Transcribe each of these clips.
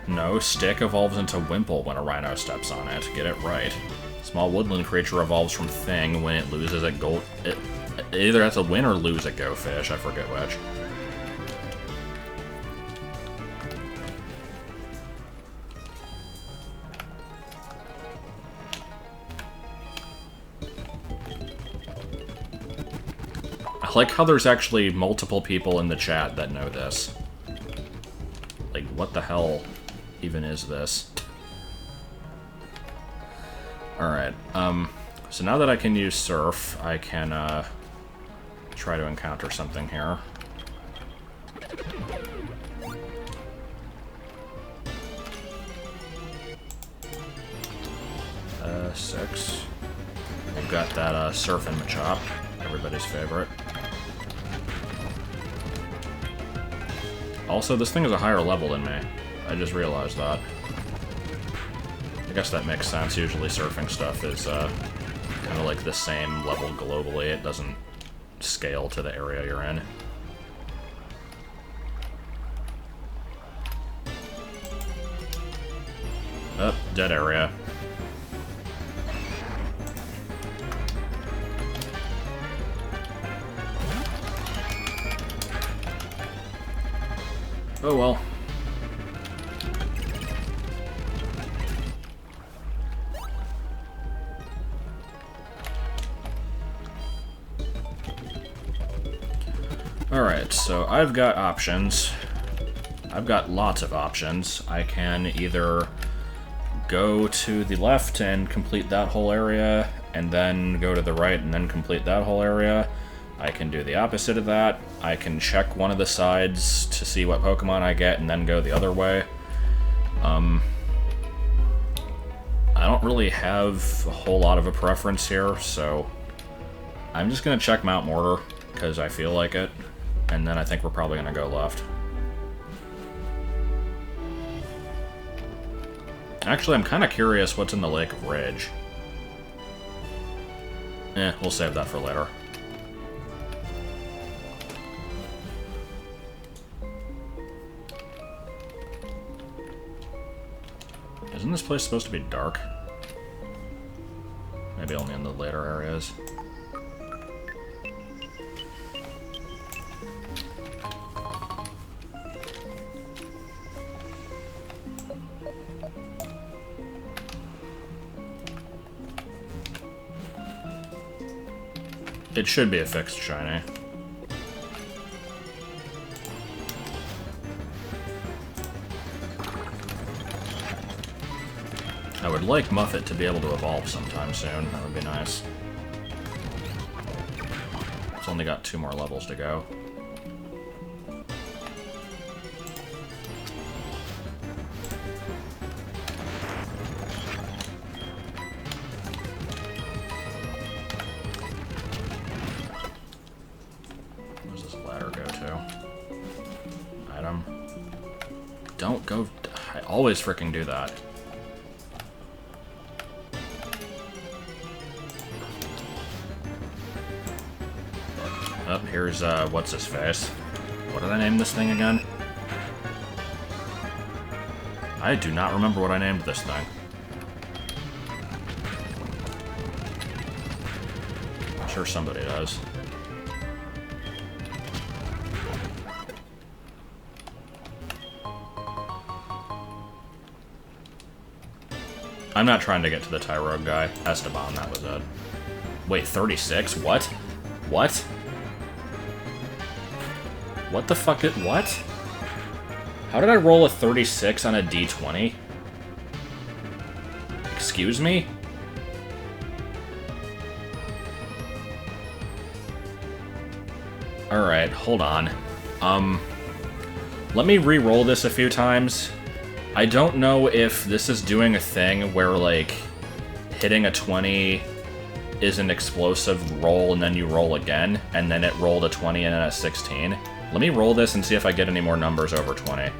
No, Stick evolves into Wimple when a Rhino steps on it. Get it right. Small woodland creature evolves from Thing when it loses at Gold... It either has to win or lose at Go Fish, I forget which. I like how there's actually multiple people in the chat that know this. Like, what the hell even is this? Alright, so now that I can use Surf, I can, try to encounter something here. 6. We've got that, Surf and Machop, everybody's favorite. Also, this thing is a higher level than me. I just realized that. I guess that makes sense. Usually surfing stuff is kind of like the same level globally. It doesn't scale to the area you're in. Oh, dead area. Oh well. Alright, so I've got options. I've got lots of options. I can either go to the left and complete that whole area, and then go to the right and then complete that whole area. I can do the opposite of that. I can check one of the sides to see what Pokemon I get and then go the other way. I don't really have a whole lot of a preference here, so I'm just gonna check Mount Mortar, because I feel like it, and then I think we're probably gonna go left. Actually, I'm kind of curious what's in the Lake of Rage. We'll save that for later. Isn't this place supposed to be dark? Maybe only in the later areas. It should be a fixed shiny. I would like Muffet to be able to evolve sometime soon. That would be nice. It's only got 2 more levels to go. Where's this ladder go to? Item. Don't go... I always freaking do that. Up here's, what's-his-face. What did I name this thing again? I do not remember what I named this thing. I'm sure somebody does. I'm not trying to get to the Tyrogue guy. Esteban, that was it. Wait, 36? What? What? What the fuck did... What? How did I roll a 36 on a D20? Excuse me? Alright, hold on. Let me re-roll this a few times. I don't know if this is doing a thing where, like, hitting a 20 is an explosive roll and then you roll again, and then it rolled a 20 and then a 16. Let me roll this and see if I get any more numbers over 20.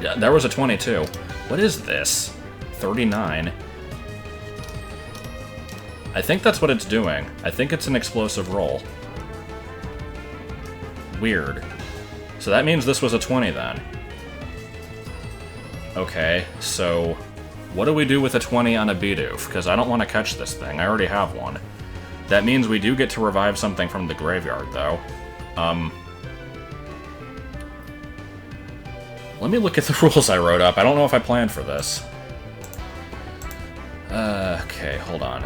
Yeah, there was a 22. What is this? 39. I think that's what it's doing. I think it's an explosive roll. Weird. So that means this was a 20 then. Okay, so what do we do with a 20 on a Bidoof? Because I don't want to catch this thing. I already have one. That means we do get to revive something from the graveyard, though. Let me look at the rules I wrote up. I don't know if I planned for this. Okay, hold on.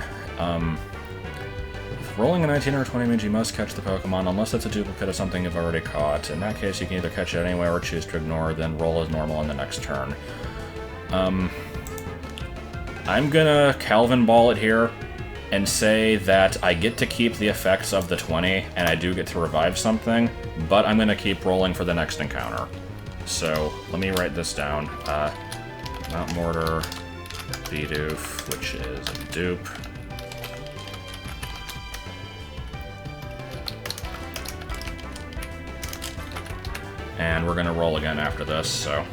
If rolling a 19 or a 20 means you must catch the Pokemon, unless it's a duplicate of something you've already caught. In that case, you can either catch it anywhere or choose to ignore, then roll as normal in the next turn. I'm gonna Calvin Ball it here and say that I get to keep the effects of the 20, and I do get to revive something, but I'm gonna keep rolling for the next encounter. So, let me write this down. Mount Mortar, Bidoof, which is a dupe. And we're gonna roll again after this, so...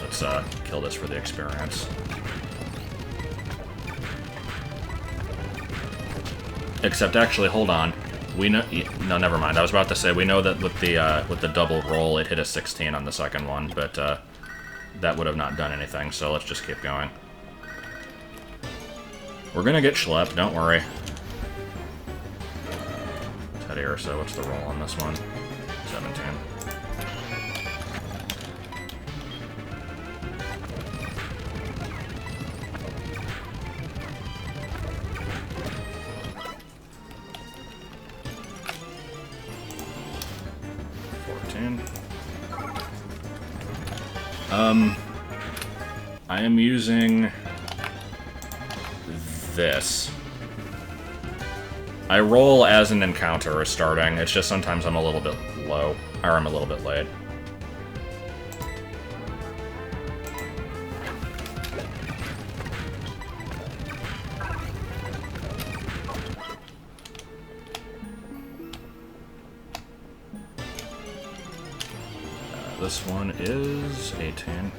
let's kill this for the experience. Except, actually, hold on. We know... no, never mind. I was about to say, we know that with the double roll, it hit a 16 on the second one, but that would have not done anything, so let's just keep going. We're gonna get schlepped, don't worry. Teddy Ursa, what's the roll on this one? 17. I am using this. I roll as an encounter is starting, it's just sometimes I'm a little bit low, or I'm a little bit late. This one is 18.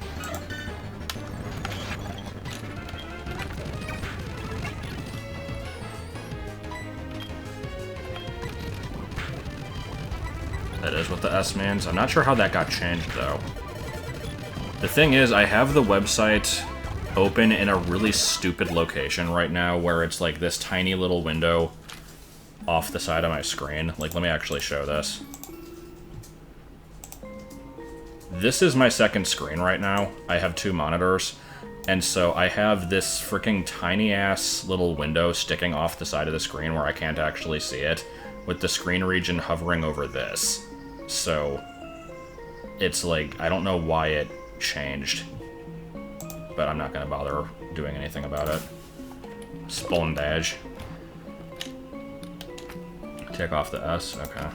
That is what the S means. I'm not sure how that got changed, though. The thing is, I have the website open in a really stupid location right now, where it's like this tiny little window off the side of my screen. Like, let me actually show this. This is my second screen right now. I have two monitors, and so I have this freaking tiny-ass little window sticking off the side of the screen where I can't actually see it, with the screen region hovering over this. So, it's like, I don't know why it changed, but I'm not gonna bother doing anything about it. Spondage. Take off the S, okay.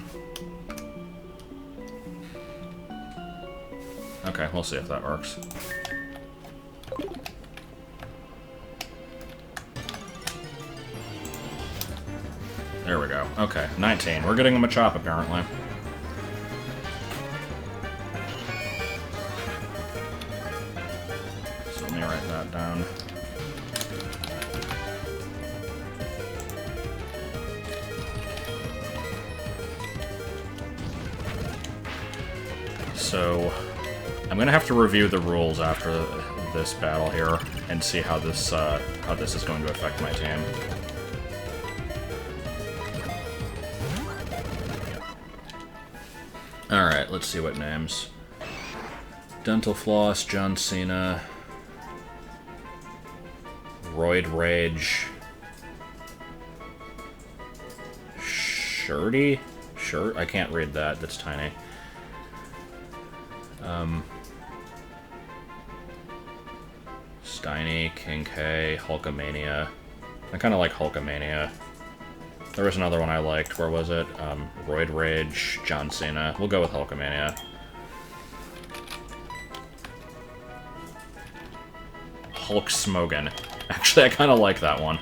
Okay, we'll see if that works. There we go. Okay, 19. We're getting him a chop, apparently. So let me write that down. So... I'm gonna have to review the rules after this battle here and see how this is going to affect my team. All right, let's see what names. Dental Floss, John Cena, Roid Rage, Shirty? Shirt? I can't read that. That's tiny. Steiny, King K, Hulkamania. I kind of like Hulkamania. There was another one I liked. Where was it? Roid Rage, John Cena. We'll go with Hulkamania. Hulk Smogan. Actually, I kind of like that one.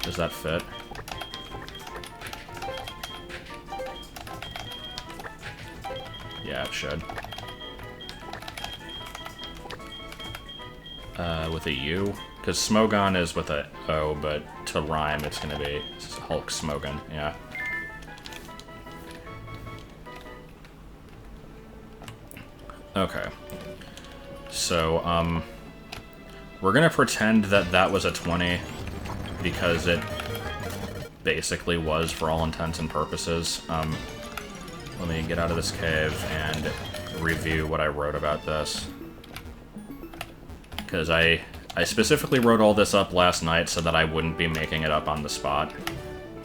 Does that fit? Yeah, it should. With a U? Because Smogon is with a O, but to rhyme it's gonna be Hulk Smogon, yeah. Okay. So, we're gonna pretend that that was a 20, because it basically was for all intents and purposes. Let me get out of this cave and review what I wrote about this. Because I specifically wrote all this up last night so that I wouldn't be making it up on the spot,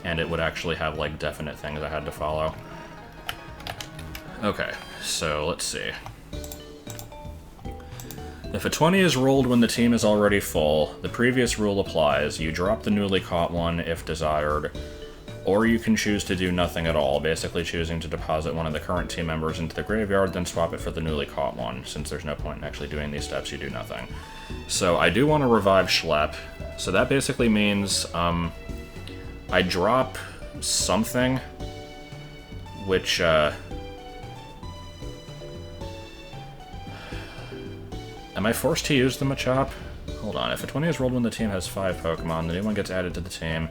and it would actually have, like, definite things I had to follow. Okay, so let's see. If a 20 is rolled when the team is already full, the previous rule applies. You drop the newly caught one if desired, or you can choose to do nothing at all, basically choosing to deposit one of the current team members into the graveyard, then swap it for the newly caught one. Since there's no point in actually doing these steps, you do nothing. So I do want to revive Schlepp, so that basically means I drop something, which am I forced to use the Machop? Hold on, if a 20 is rolled when the team has 5 Pokemon, the new one gets added to the team.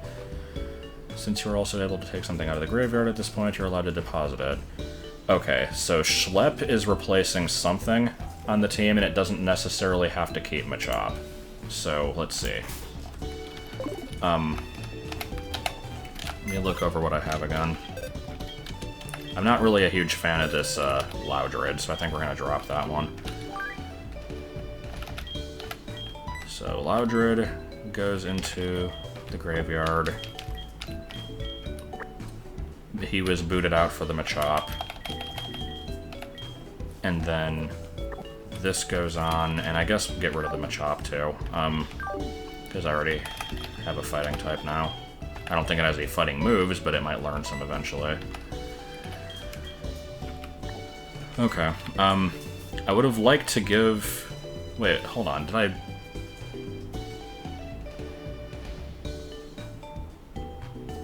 Since you're also able to take something out of the graveyard at this point, you're allowed to deposit it. Okay, so Schlepp is replacing something on the team, and it doesn't necessarily have to keep Machop. So, let's see. Let me look over what I have again. I'm not really a huge fan of this Loudred, so I think we're going to drop that one. So, Loudred goes into the graveyard. He was booted out for the Machop. And then this goes on, and I guess get rid of the Machop too, because I already have a fighting type now. I don't think it has any fighting moves, but it might learn some eventually. Okay, I would have liked to give... Wait, hold on, did I...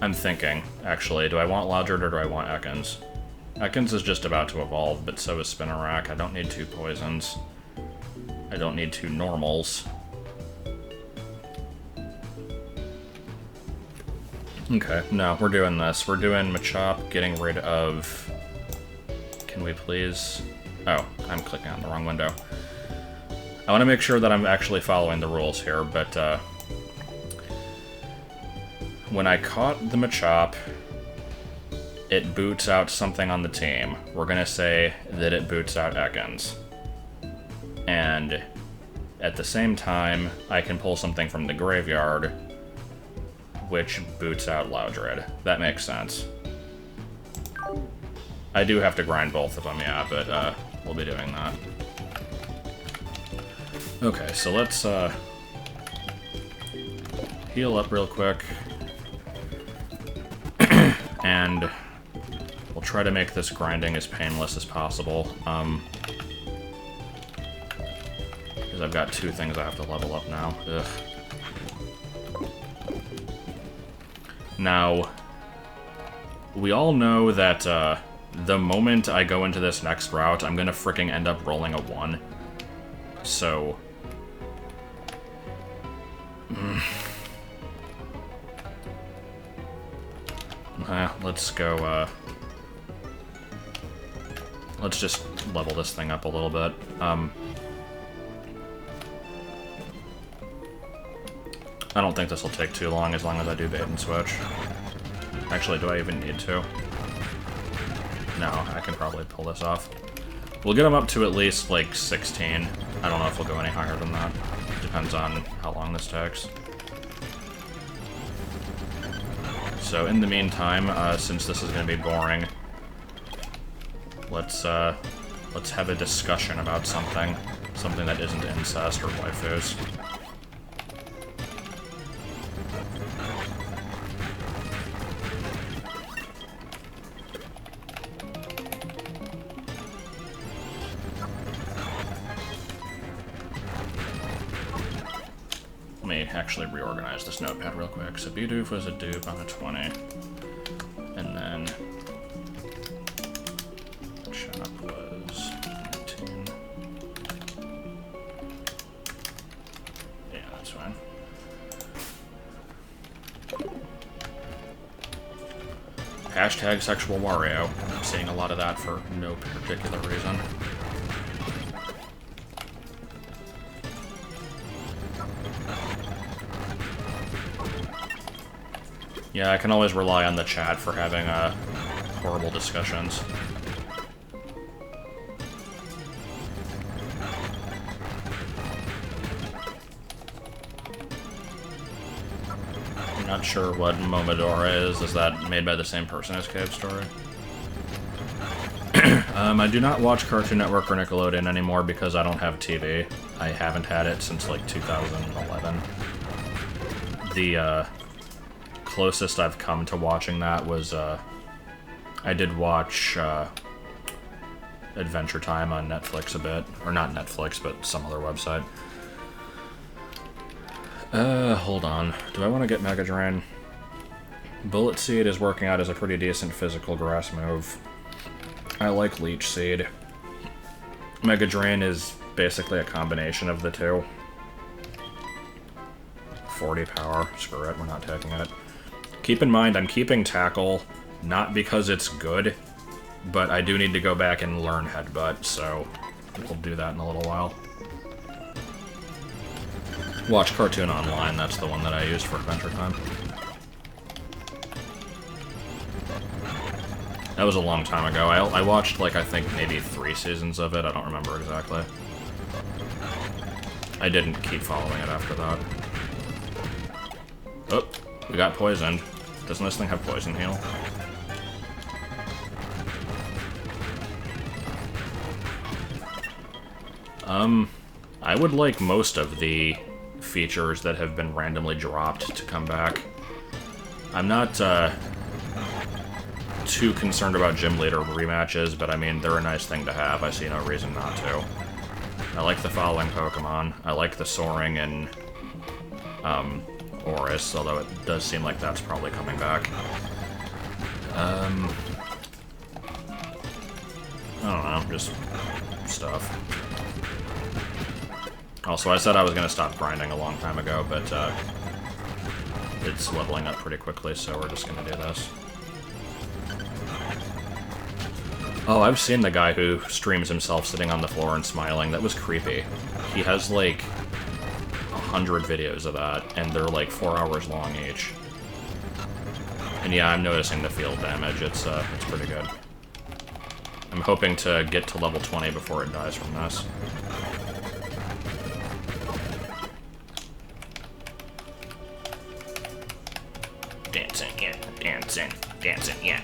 I'm thinking, actually. Do I want Loudred or do I want Ekans? Ekans is just about to evolve, but so is Spinarak. I don't need 2 poisons. I don't need 2 normals. Okay, no, we're doing this. We're doing Machop, getting rid of... Can we please... Oh, I'm clicking on the wrong window. I want to make sure that I'm actually following the rules here, but, when I caught the Machop, it boots out something on the team. We're gonna say that it boots out Ekans. And at the same time, I can pull something from the graveyard, which boots out Loudred. That makes sense. I do have to grind both of them, yeah, but we'll be doing that. Okay, so let's heal up real quick. And we'll try to make this grinding as painless as possible, because I've got 2 things I have to level up now. Ugh. Now, we all know that the moment I go into this next route, I'm gonna fricking end up rolling a 1. So... let's go, let's just level this thing up a little bit. I don't think this will take too long as I do bait and switch. Actually, do I even need to? No, I can probably pull this off. We'll get them up to at least, like, 16. I don't know if we'll go any higher than that. Depends on how long this takes. So in the meantime, since this is going to be boring, let's have a discussion about something that isn't incest or waifus. Let me actually reorganize this notepad real quick. So Bidoof was a dupe on a 20. And then Chop was 19. Hashtag sexual Wario. I'm seeing a lot of that for no particular reason. Yeah, I can always rely on the chat for having horrible discussions. I'm not sure what Momodora is. Is that made by the same person as Cave Story? I do not watch Cartoon Network or Nickelodeon anymore because I don't have TV. I haven't had it since, like, 2011. The, closest I've come to watching that was, I did watch, Adventure Time on Netflix a bit. Or not Netflix, but some other website. Hold on. Do I want to get Mega Drain? Bullet Seed is working out as a pretty decent physical grass move. I like Leech Seed. Mega Drain is basically a combination of the two. 40 power. Screw it, we're not taking it. Keep in mind, I'm keeping Tackle, not because it's good, but I do need to go back and learn Headbutt, so we'll do that in a little while. Watch Cartoon Online, that's the one that I used for Adventure Time. That was a long time ago. I watched, like, I think maybe 3 seasons of it, I don't remember exactly. I didn't keep following it after that. Oh, we got poisoned. Doesn't this thing have Poison Heal? I would like most of the features that have been randomly dropped to come back. I'm not, too concerned about Gym Leader rematches, but I mean, they're a nice thing to have. I see no reason not to. I like the following Pokemon. I like the Soaring and, Oris, although it does seem like that's probably coming back. I don't know, just stuff. Also, I said I was going to stop grinding a long time ago, but it's leveling up pretty quickly, so we're just going to do this. Oh, I've seen the guy who streams himself sitting on the floor and smiling. That was creepy. He has, like, 100 videos of that, and they're, like, 4 hours long each. And yeah, I'm noticing the field damage. It's pretty good. I'm hoping to get to level 20 before it dies from this. Dancing, yeah. Dancing, dancing, yeah.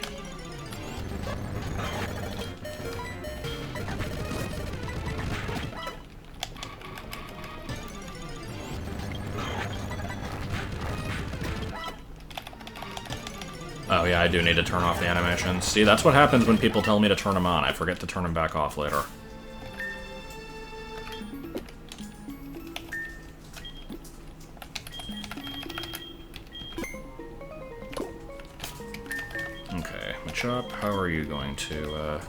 Oh yeah, I do need to turn off the animations. See, that's what happens when people tell me to turn them on. I forget to turn them back off later. Okay, Machop, how are you going to,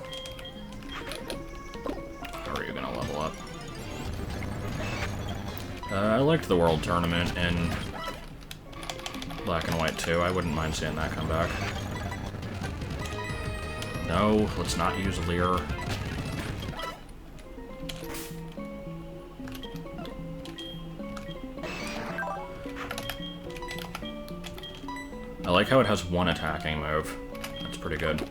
how are you gonna level up? I liked the World Tournament in Black and White too. I wouldn't mind seeing that come back. No, let's not use Leer. I like how it has one attacking move. That's pretty good.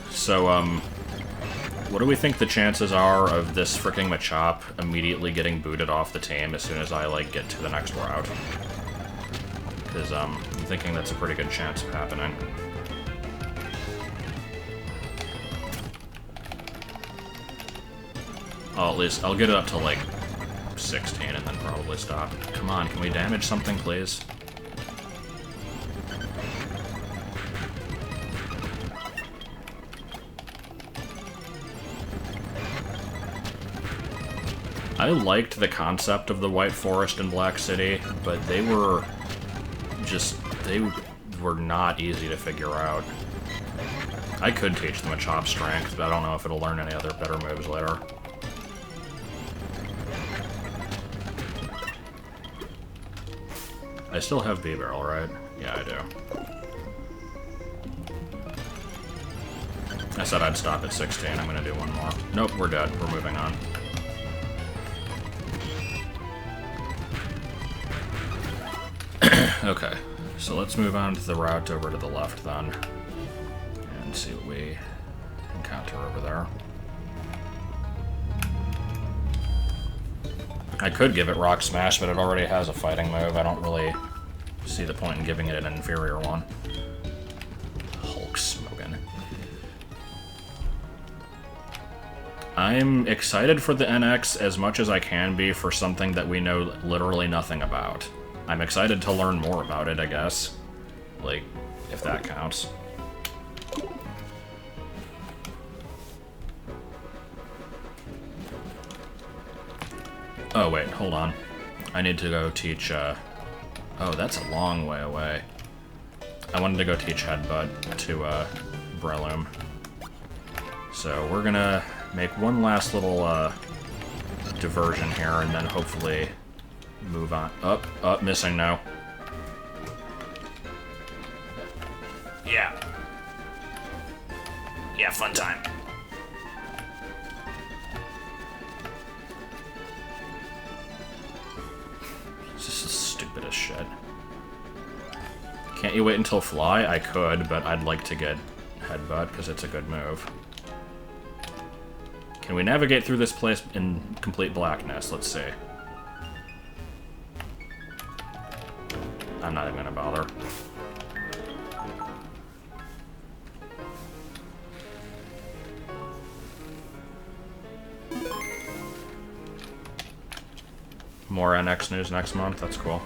So, what do we think the chances are of this fricking Machop immediately getting booted off the team as soon as I, like, get to the next route? Because, I'm thinking that's a pretty good chance of happening. Oh, at least, I'll get it up to, like, 16 and then probably stop. Come on, can we damage something, please? I liked the concept of the White Forest and Black City, but they were not easy to figure out. I could teach them a Chop Strength, but I don't know if it'll learn any other better moves later. I still have B-Barrel, right? Yeah, I do. I said I'd stop at 16. I'm gonna do one more. Nope, we're dead. We're moving on. Okay, so let's move on to the route over to the left then. And see what we encounter over there. I could give it Rock Smash, but it already has a fighting move. I don't really see the point in giving it an inferior one. Hulk smoking. I'm excited for the NX as much as I can be for something that we know literally nothing about. I'm excited to learn more about it, I guess. Like, if that counts. Oh, wait, hold on. I need to go teach, Oh, that's a long way away. I wanted to go teach Headbutt to, Breloom. So we're gonna make one last little, diversion here, and then hopefully move on. Up, missing now. Yeah. Yeah, fun time. This is stupid as shit. Can't you wait until Fly? I could, but I'd like to get Headbutt, because it's a good move. Can we navigate through this place in complete blackness? Let's see. I'm not even gonna bother. More NX news next month, that's cool.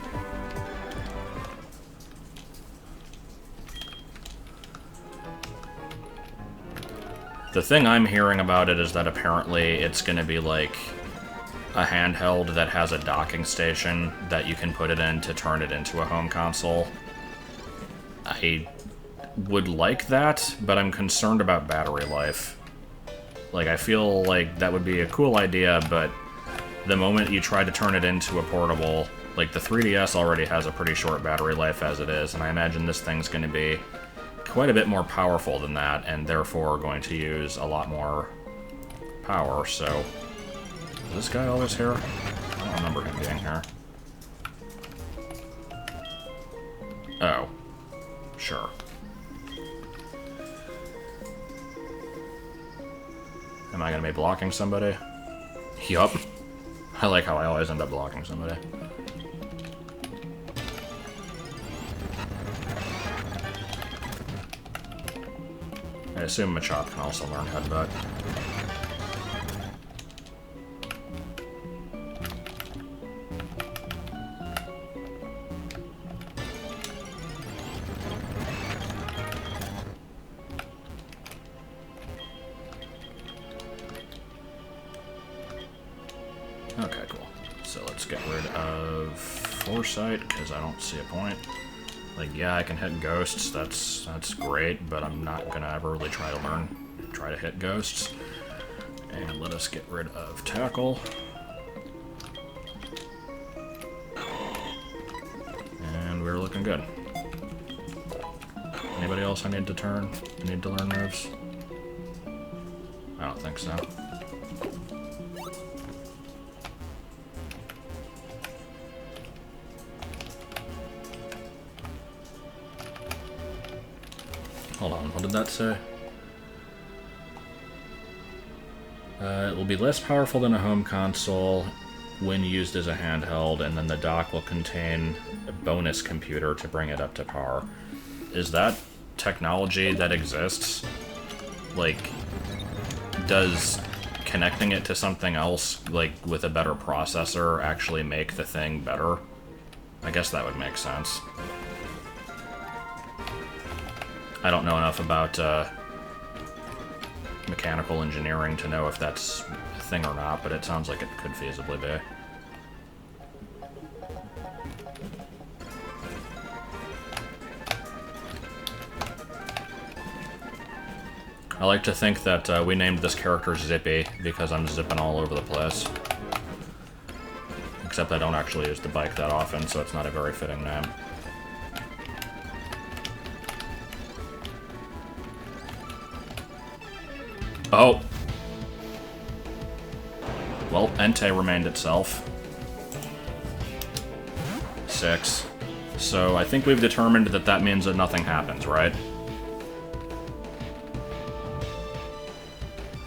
The thing I'm hearing about it is that apparently it's gonna be like a handheld that has a docking station that you can put it in to turn it into a home console. I would like that, but I'm concerned about battery life. Like, I feel like that would be a cool idea, but the moment you try to turn it into a portable, like the 3DS already has a pretty short battery life as it is, and I imagine this thing's going to be quite a bit more powerful than that, and therefore going to use a lot more power, so... Is this guy always here? I don't remember him being here. Oh. Sure. Am I gonna be blocking somebody? Yup. I like how I always end up blocking somebody. I assume Machop can also learn Headbutt. Okay, cool. So let's get rid of Foresight, because I don't see a point. Like, yeah, I can hit ghosts, that's great, but I'm not gonna ever really try to hit ghosts. And let us get rid of Tackle. And we're looking good. Anybody else I need to learn moves? I don't think so. Hold on, what did that say? It will be less powerful than a home console when used as a handheld, and then the dock will contain a bonus computer to bring it up to par. Is that technology that exists? Like, does connecting it to something else, like with a better processor, actually make the thing better? I guess that would make sense. I don't know enough about mechanical engineering to know if that's a thing or not, but it sounds like it could feasibly be. I like to think that we named this character Zippy because I'm zipping all over the place. Except I don't actually use the bike that often, so it's not a very fitting name. Oh! Well, Entei remained itself. 6. So I think we've determined that that means that nothing happens, right?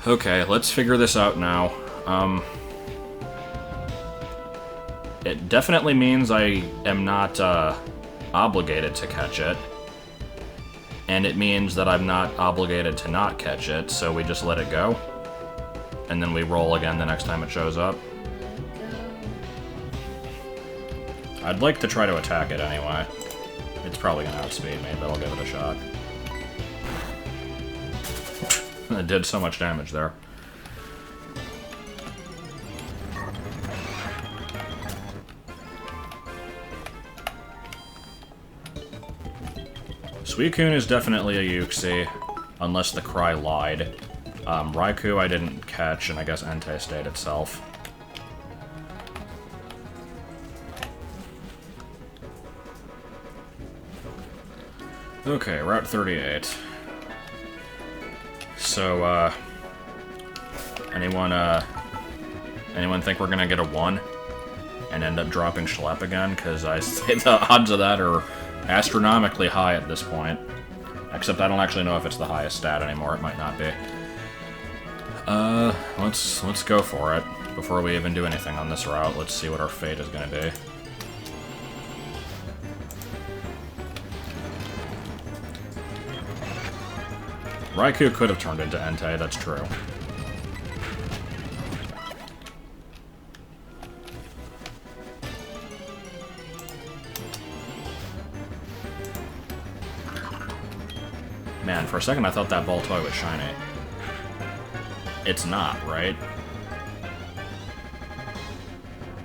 Okay, let's figure this out now. It definitely means I am not obligated to catch it. And it means that I'm not obligated to not catch it, so we just let it go. And then we roll again the next time it shows up. I'd like to try to attack it anyway. It's probably gonna outspeed me, but I'll give it a shot. It did so much damage there. Suicune is definitely a Yuxi, unless the cry lied. Raikou I didn't catch, and I guess Entei stayed itself. Okay, Route 38. So, anyone think we're gonna get a 1? And end up dropping Schlep again? Because I say the odds of that are astronomically high at this point. Except I don't actually know if it's the highest stat anymore, it might not be. Let's go for it. Before we even do anything on this route, let's see what our fate is gonna be. Raikou could have turned into Entei, that's true. Man, for a second I thought that Baltoy was shiny. It's not, right?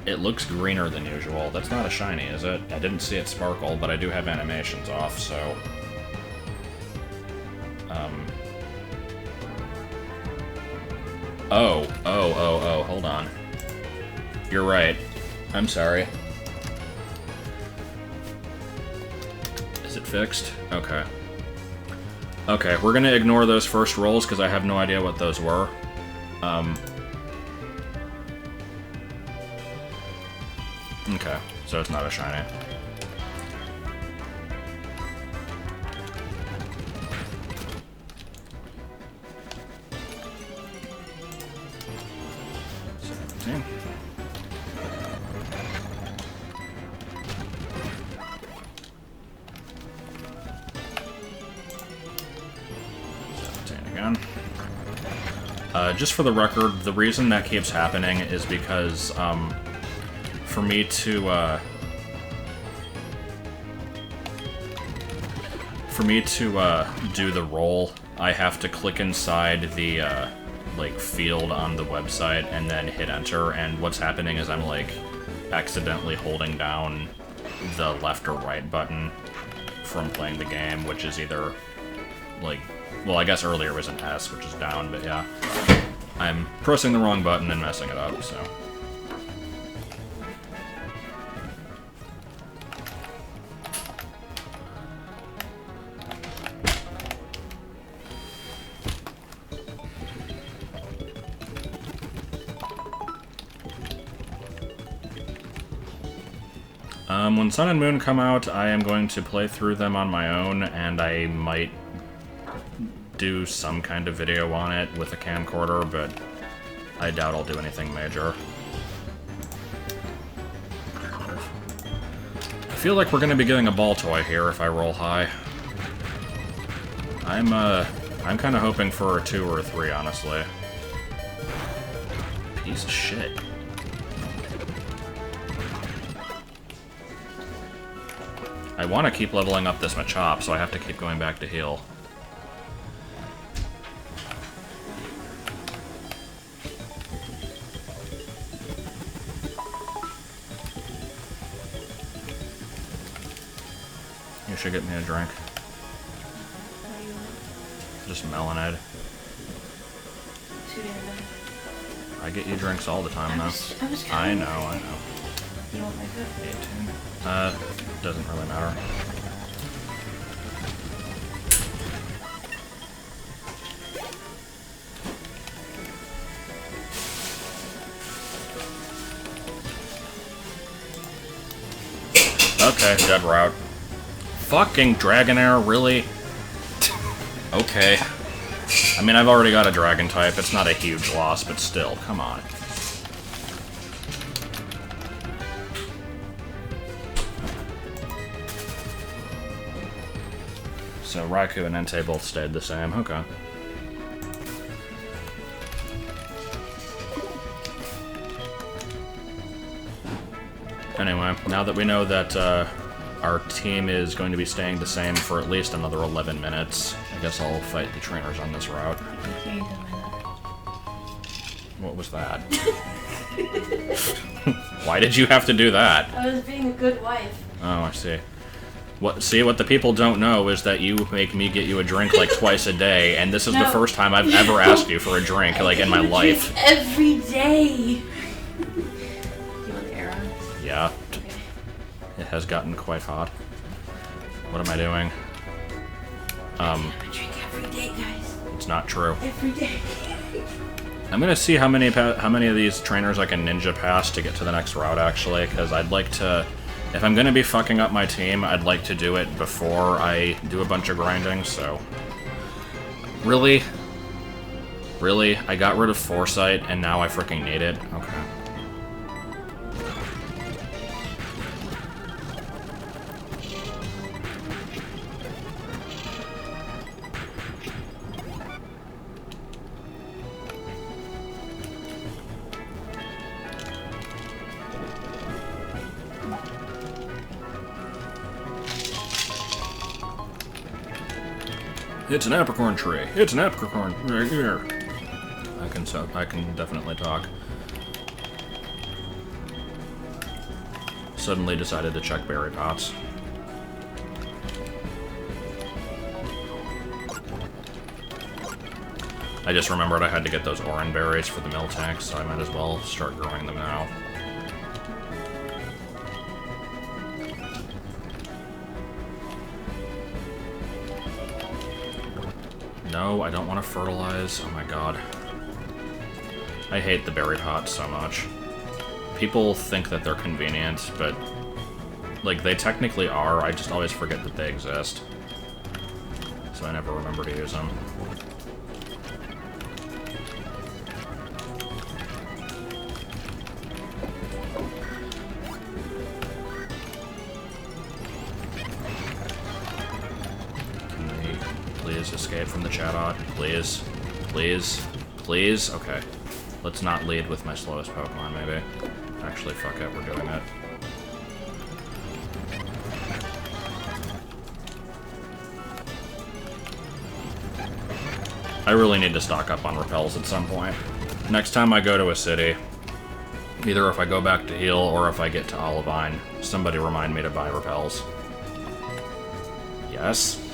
It looks greener than usual. That's not a shiny, is it? I didn't see it sparkle, but I do have animations off, so... Oh, hold on. You're right. I'm sorry. Is it fixed? Okay. Okay, we're gonna ignore those first rolls, because I have no idea what those were. Okay, so it's not a shiny. Just for the record, the reason that keeps happening is because, for me to do the roll, I have to click inside the, like, field on the website and then hit enter, and what's happening is I'm, like, accidentally holding down the left or right button from playing the game, which is either, like, well, I guess earlier was an S, which is down, but yeah. I'm pressing the wrong button and messing it up, so... When Sun and Moon come out, I am going to play through them on my own, and I might do some kind of video on it with a camcorder, but I doubt I'll do anything major. I feel like we're gonna be getting a Baltoy here if I roll high. I'm kind of hoping for a 2 or a 3, honestly. Piece of shit. I want to keep leveling up this Machop, so I have to keep going back to heal. You should get me a drink. Just Melonade. I get you drinks all the time, though. I know. You want my food? 18. Doesn't really matter. Okay, dead route. Fucking Dragonair, really? Okay. I mean, I've already got a Dragon type. It's not a huge loss, but still, come on. So Raikou and Entei both stayed the same. Okay. Anyway, now that we know that our team is going to be staying the same for at least another 11 minutes, I guess I'll fight the trainers on this route. Okay, What was that? Why did you have to do that? I was being a good wife. Oh, I see. What the people don't know is that you make me get you a drink like twice a day, and this is the first time I've ever asked you for a drink, like, in my life. Every day! You want the arrow? Yeah. Okay. It has gotten quite hot. What am I doing? I drink every day, guys. It's not true. Every day. I'm gonna see how many of these trainers I can ninja pass to get to the next route, actually, because I'd like to... If I'm gonna be fucking up my team, I'd like to do it before I do a bunch of grinding, so... Really? Really? I got rid of Foresight, and now I freaking need it? Okay. It's an apricorn tree. It's an apricorn right here. I can definitely talk. Suddenly decided to check berry pots. I just remembered I had to get those orange berries for the mill tank, so I might as well start growing them now. No, I don't want to fertilize. Oh my god. I hate the berry pots so much. People think that they're convenient, but... like, they technically are, I just always forget that they exist. So I never remember to use them. Please escape from the chat-bot. Please. Please. Please? Okay. Let's not lead with my slowest Pokemon, maybe. Actually, fuck it, we're doing it. I really need to stock up on repels at some point. Next time I go to a city, either if I go back to heal or if I get to Olivine, somebody remind me to buy repels. Yes?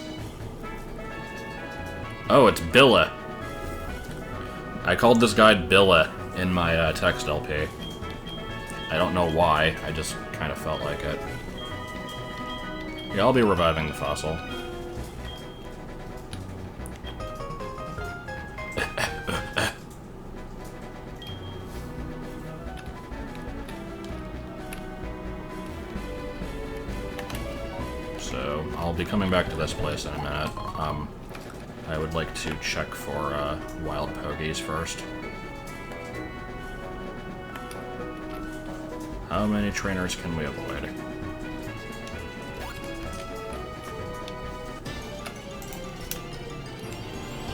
Oh, it's Billa. I called this guy Billa in my text LP. I don't know why, I just kind of felt like it. Yeah, I'll be reviving the fossil. So, I'll be coming back to this place in a minute. I would like to check for wild Pogies first. How many trainers can we avoid?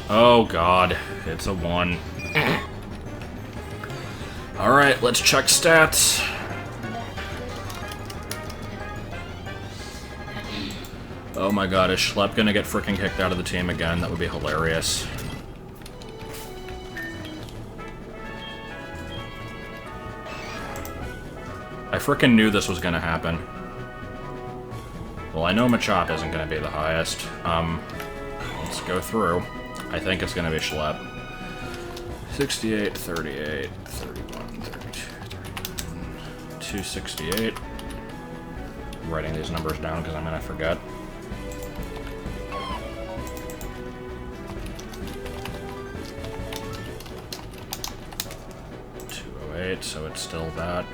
Oh god, it's a 1. Alright, let's check stats. Oh my god, is Schlepp gonna get freaking kicked out of the team again? That would be hilarious. I freaking knew this was gonna happen. Well, I know Machop isn't gonna be the highest. Let's go through. I think it's gonna be Schlepp. 68, 38, 31, 32, 31, 268. I'm writing these numbers down because I'm gonna forget. 208, so it's still that.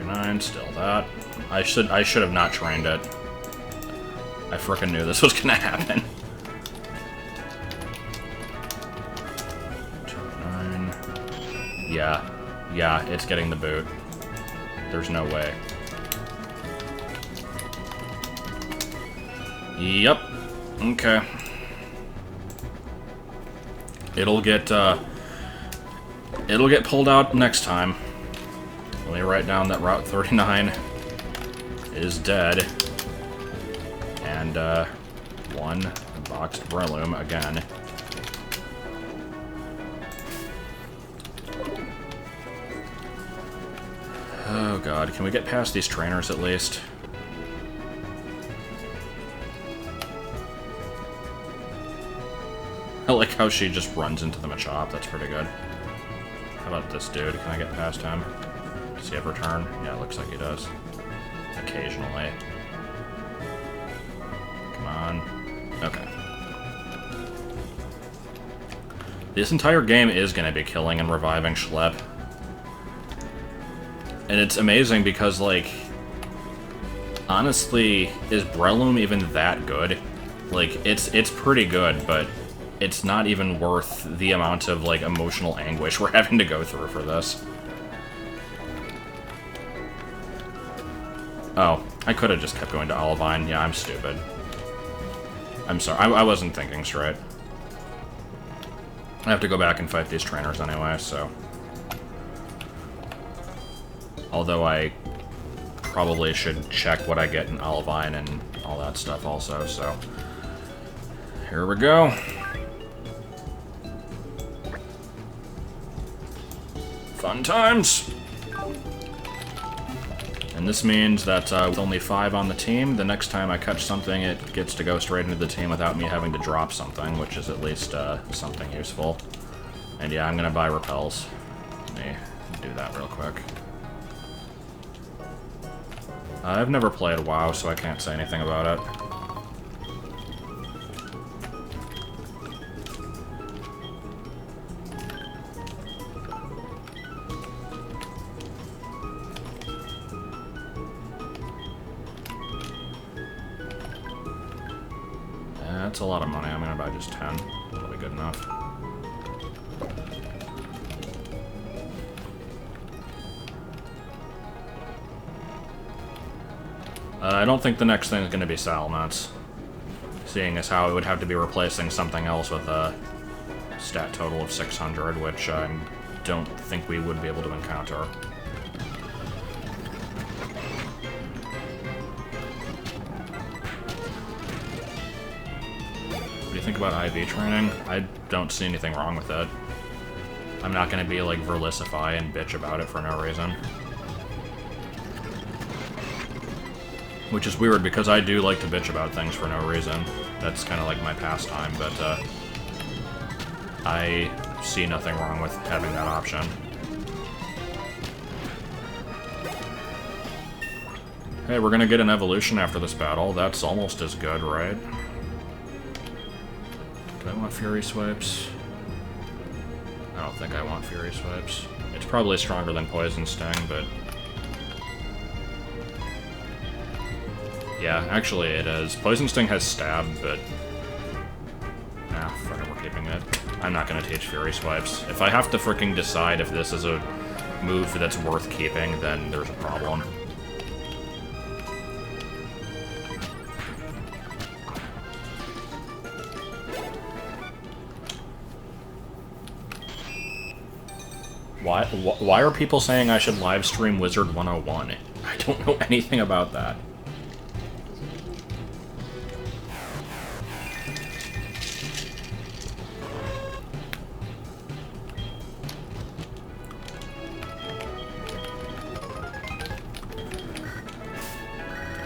39, still that. I should have not trained it. I frickin' knew this was gonna happen. 29. Yeah, it's getting the boot. There's no way. Yep. Okay. It'll get pulled out next time. Let me write down that Route 39 is dead. And, one boxed Breloom again. Oh god, can we get past these trainers at least? I like how she just runs into the Machop, that's pretty good. How about this dude? Can I get past him? Does he ever turn? Yeah, it looks like he does. Occasionally. Come on. Okay. This entire game is going to be killing and reviving Schlep. And it's amazing because, like, honestly, is Breloom even that good? Like, it's pretty good, but it's not even worth the amount of, like, emotional anguish we're having to go through for this. Oh, I could have just kept going to Olivine. Yeah, I'm stupid. I'm sorry, I wasn't thinking straight. I have to go back and fight these trainers anyway, so... Although I probably should check what I get in Olivine and all that stuff also, so... Here we go. Fun times! And this means that with only 5 on the team, the next time I catch something, it gets to go straight into the team without me having to drop something, which is at least something useful. And yeah, I'm gonna buy repels. Let me do that real quick. I've never played WoW, so I can't say anything about it. That's a lot of money. I'm gonna buy just 10. That'll be good enough. I don't think the next thing is going to be Salamence, seeing as how it would have to be replacing something else with a stat total of 600, which I don't think we would be able to encounter. What do you think about IV training? I don't see anything wrong with it. I'm not going to be like Verlicify and bitch about it for no reason. Which is weird, because I do like to bitch about things for no reason. That's kind of like my pastime, but I see nothing wrong with having that option. Hey, we're gonna get an evolution after this battle. That's almost as good, right? Do I want Fury Swipes? I don't think I want Fury Swipes. It's probably stronger than Poison Sting, but... Yeah, actually it is. Poison Sting has Stab, but... Nah, fuck it, we're keeping it. I'm not gonna teach Fury Swipes. If I have to fricking decide if this is a move that's worth keeping, then there's a problem. Why are people saying I should livestream Wizard 101? I don't know anything about that.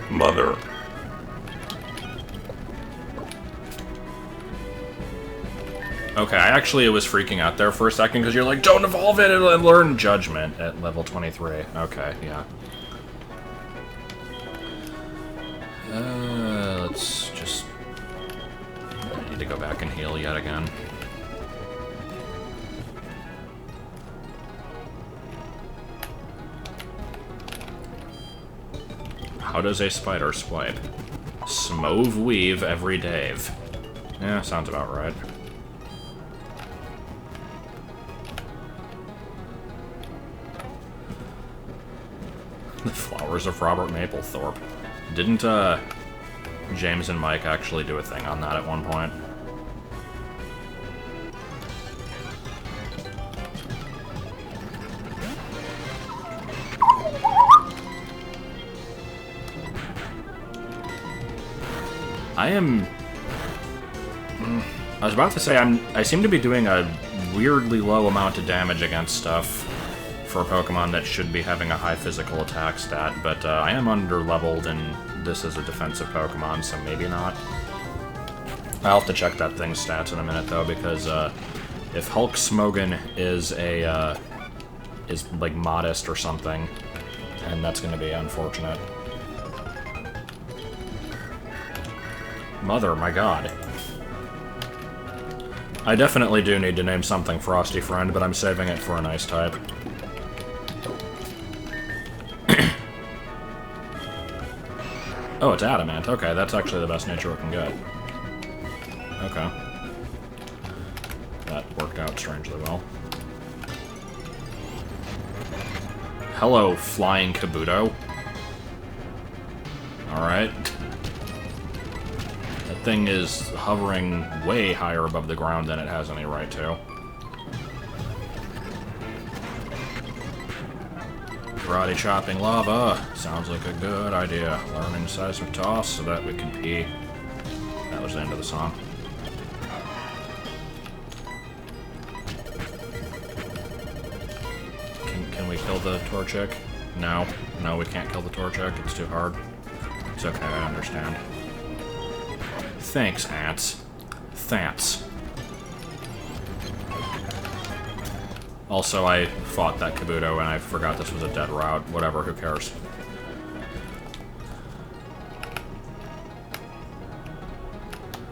Mother. Okay, I actually was freaking out there for a second because you're like, don't evolve it and learn Judgment at level 23. Okay, yeah. Let's just... I need to go back and heal yet again. How does a spider swipe? Smove weave every Dave. Yeah, sounds about right. The Flowers of Robert Mapplethorpe. Didn't, James and Mike actually do a thing on that at one point? I was about to say, I seem to be doing a weirdly low amount of damage against stuff for a Pokemon that should be having a high physical attack stat, but I am under-leveled, and this is a defensive Pokemon, so maybe not. I'll have to check that thing's stats in a minute, though, because if Hulk Smogon is like modest or something, and that's going to be unfortunate. Mother, my god. I definitely do need to name something Frosty Friend, but I'm saving it for an ice type. Oh, it's Adamant. Okay, that's actually the best nature it can get. Okay. That worked out strangely well. Hello, Flying Kabuto. Alright. That thing is hovering way higher above the ground than it has any right to. Karate chopping lava. Sounds like a good idea. Learning seismic toss so that we can pee. That was the end of the song. Can we kill the Torchic? No. No, we can't kill the Torchic. It's too hard. It's okay, I understand. Thanks, ants. Thants. Also, I fought that Kabuto and I forgot this was a dead route. Whatever, who cares?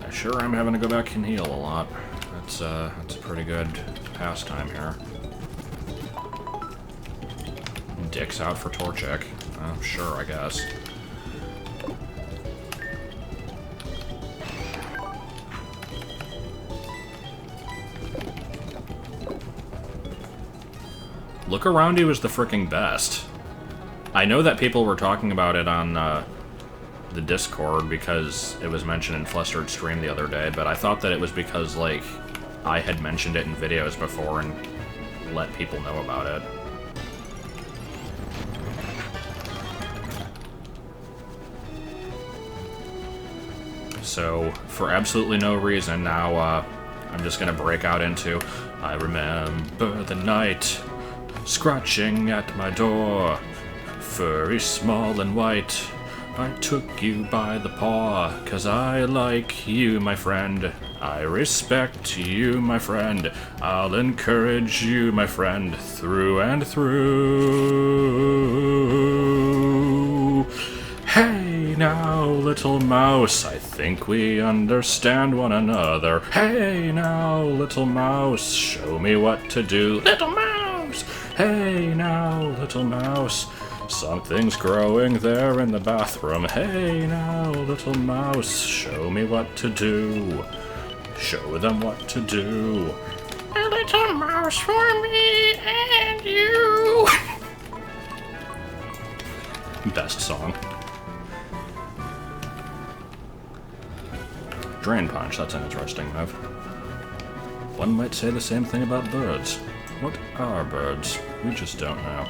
I sure am having to go back and heal a lot. That's a pretty good pastime here. Dick's out for Torchic. Sure, I guess. Look Around You is the fricking best. I know that people were talking about it on the Discord because it was mentioned in Flustered Stream the other day, but I thought that it was because, like, I had mentioned it in videos before and let people know about it. So, for absolutely no reason, now I'm just gonna break out into I remember the night scratching at my door, furry, small, and white. I took you by the paw, 'cause I like you, my friend. I respect you, my friend. I'll encourage you, my friend, through and through. Hey now, little mouse, I think we understand one another. Hey now, little mouse, show me what to do. Little mouse! Hey now, little mouse, something's growing there in the bathroom. Hey now, little mouse, show me what to do. Show them what to do. A little mouse for me and you. Best song. Drain Punch, that's an interesting move. One might say the same thing about birds. What are birds? We just don't know.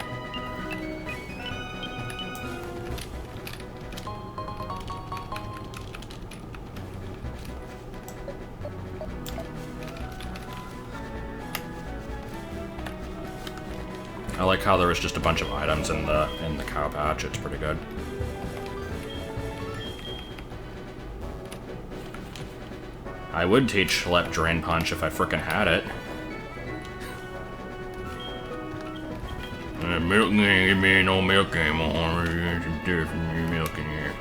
I like how there was just a bunch of items in the cow patch. It's pretty good. I would teach Let Drain Punch if I frickin' had it. Milk ain't give me no milk anymore. There's some different milk in here.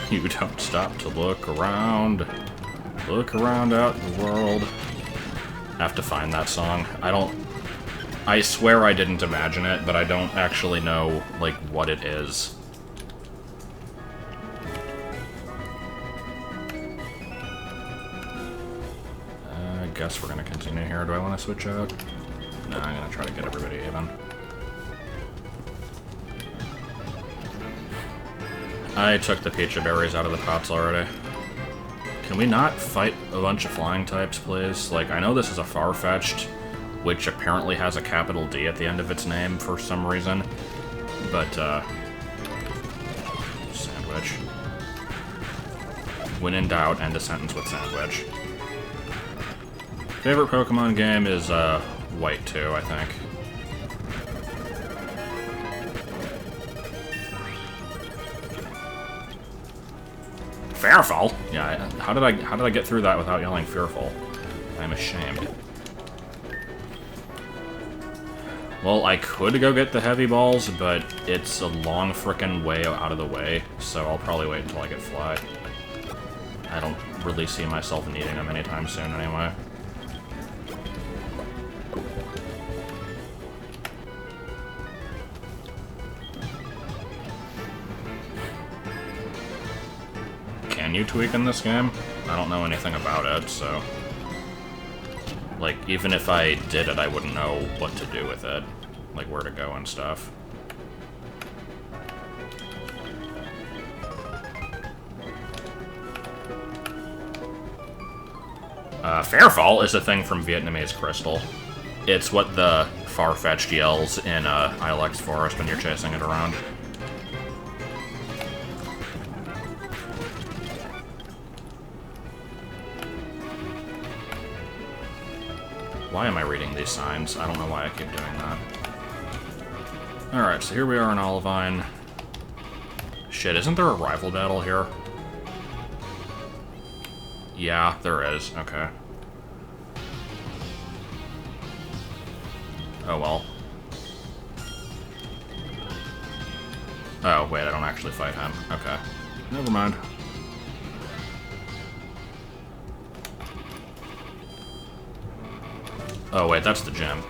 You don't stop to look around. Look around out in the world. I have to find that song. I swear I didn't imagine it, but I don't actually know, like, what it is. I guess we're gonna continue here. Do I want to switch out? No, I'm gonna try to get everybody even. I took the Pecha Berries out of the pots already. Can we not fight a bunch of flying types, please? Like, I know this is a Farfetch'd, which apparently has a capital D at the end of its name for some reason, but, sandwich. When in doubt, end a sentence with sandwich. Favorite Pokemon game is, White 2, I think. Fearful? Yeah, how did I get through that without yelling fearful? I'm ashamed. Well, I could go get the heavy balls, but it's a long frickin' way out of the way, so I'll probably wait until I get fly. I don't really see myself needing them anytime soon anyway. Can you tweak in this game? I don't know anything about it, so... Like, even if I did it, I wouldn't know what to do with it. Like, where to go and stuff. Fairfall is a thing from Vietnamese Crystal. It's what the Farfetch'd yells in Ilex Forest when you're chasing it around. Why am I reading these signs? I don't know why I keep doing that. Alright, so here we are in Olivine. Shit, isn't there a rival battle here? Yeah, there is. Okay. Oh well. Oh, wait, I don't actually fight him. Okay. Never mind. Oh, wait, that's the gym.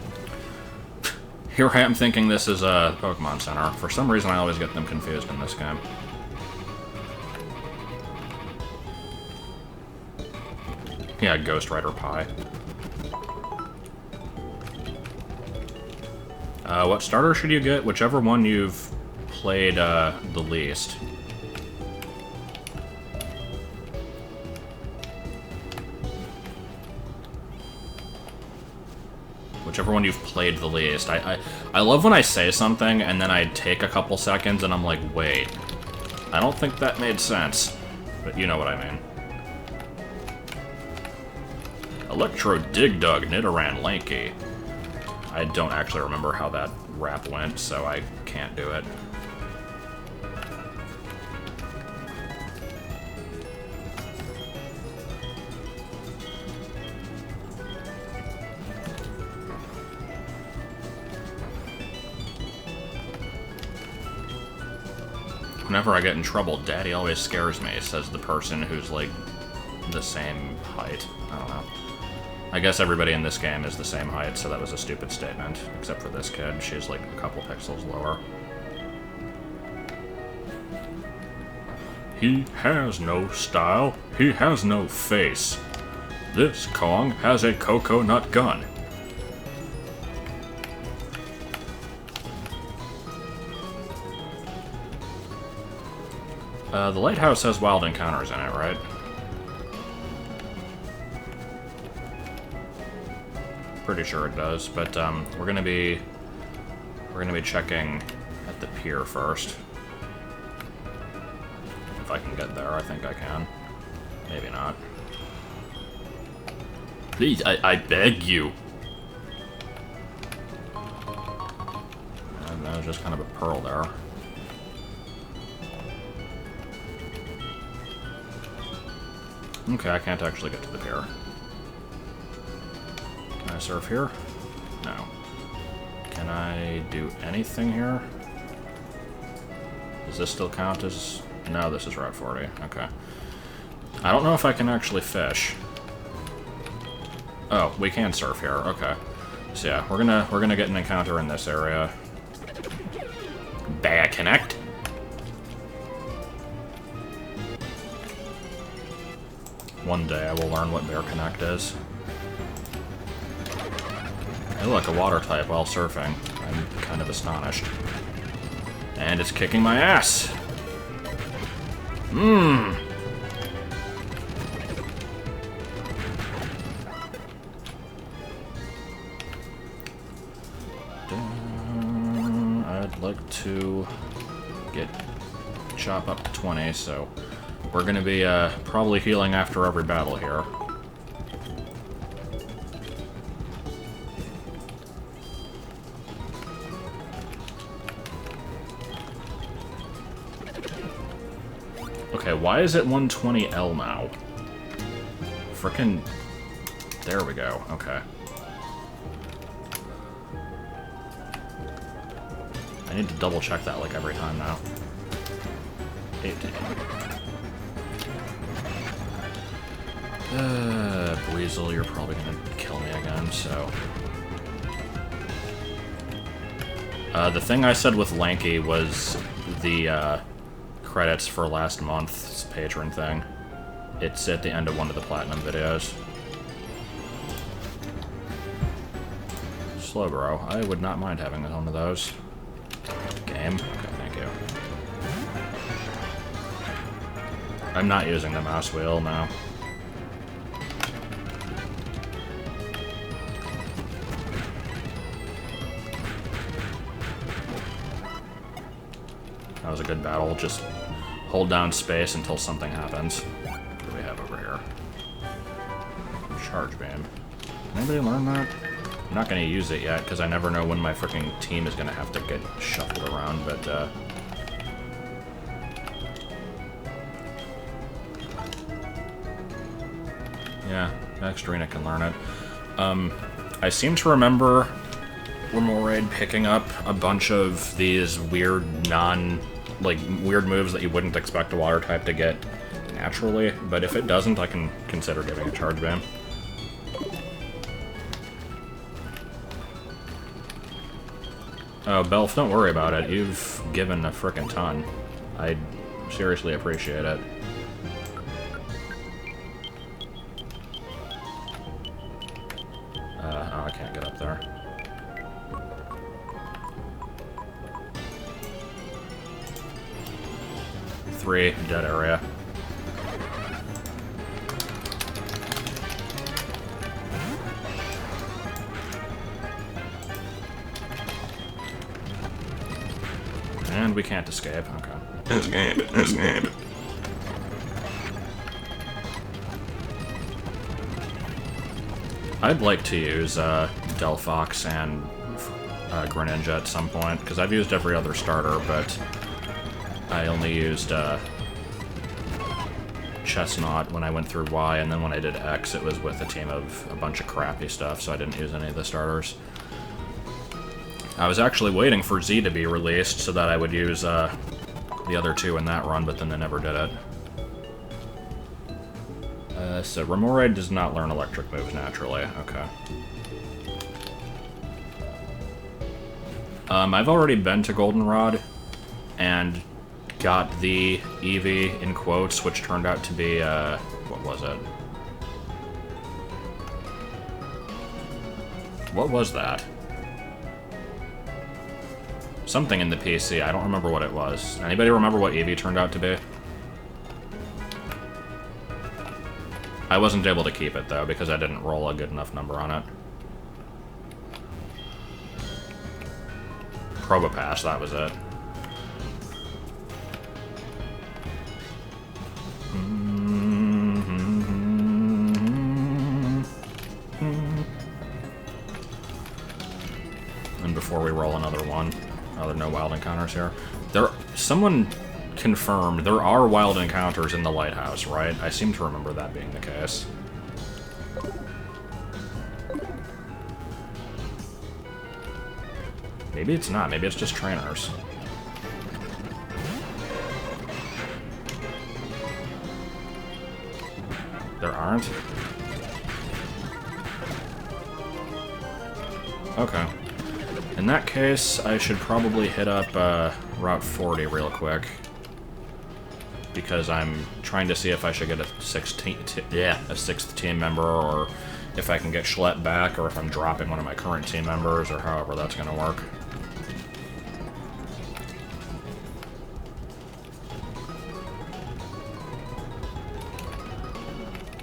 Here I am thinking this is a Pokemon Center. For some reason, I always get them confused in this game. Yeah, Ghost Rider Pie. What starter should you get? Whichever one you've played the least. Whichever one you've played the least. I love when I say something and then I take a couple seconds and I'm like, wait, I don't think that made sense. But you know what I mean. Electro Digdug Nidoran Lanky. I don't actually remember how that rap went, so I can't do it. Whenever I get in trouble, Daddy always scares me, says the person who's, like, the same height. I don't know. I guess everybody in this game is the same height, so that was a stupid statement. Except for this kid. She's, like, a couple pixels lower. He has no style. He has no face. This Kong has a coconut gun. The lighthouse has wild encounters in it, right? Pretty sure it does, but we're gonna be checking at the pier first. If I can get there, I think I can. Maybe not. Please, I beg you. And that was just kind of a pearl there. Okay, I can't actually get to the pier. Can I surf here? No. Can I do anything here? Does this still count as... No, this is Route 40. Okay. I don't know if I can actually fish. Oh, we can surf here. Okay. So yeah, we're gonna get an encounter in this area. Bear Connect. One day I will learn what Bear Connect is. Hey, look, a water type while surfing. I'm kind of astonished. And it's kicking my ass. Mmm. I'd like to get chop up to 20, so we're gonna be probably healing after every battle here. Okay, why is it 120L now? Frickin'... There we go, okay. I need to double check that like every time now. 18. Weasel, you're probably gonna kill me again, so... the thing I said with Lanky was the, credits for last month's patron thing. It's at the end of one of the Platinum videos. Slowbro, I would not mind having one of those. Game? Okay, thank you. I'm not using the mouse wheel now. That was a good battle. Just hold down space until something happens. What do we have over here? Charge beam. Anybody learn that? I'm not going to use it yet, because I never know when my freaking team is going to have to get shuffled around, but, yeah, next arena can learn it. I seem to remember Remoraid picking up a bunch of these weird weird moves that you wouldn't expect a water type to get naturally, but if it doesn't, I can consider giving a charge beam. Oh, Belf, don't worry about it. You've given a frickin' ton. I seriously appreciate it. Oh, I can't get up there. Three, dead area. And we can't escape, okay. Escape. I'd like to use Delphox and Greninja at some point, because I've used every other starter, but I only used Chestnut when I went through Y, and then when I did X, it was with a team of a bunch of crappy stuff, so I didn't use any of the starters. I was actually waiting for Z to be released so that I would use the other two in that run, but then they never did it. So Remoraid does not learn electric moves naturally. Okay. I've already been to Goldenrod and got the Eevee in quotes, which turned out to be, what was it? What was that? Something in the PC, I don't remember what it was. Anybody remember what Eevee turned out to be? I wasn't able to keep it, though, because I didn't roll a good enough number on it. Probopass, that was it. And before we roll another one, oh, there are no wild encounters here. Someone confirmed there are wild encounters in the lighthouse, right? I seem to remember that being the case. Maybe it's not. Maybe it's just trainers. There aren't? Okay. In that case, I should probably hit up Route 40 real quick. Because I'm trying to see if I should get a sixth team member, or if I can get Schlep back, or if I'm dropping one of my current team members, or however that's going to work.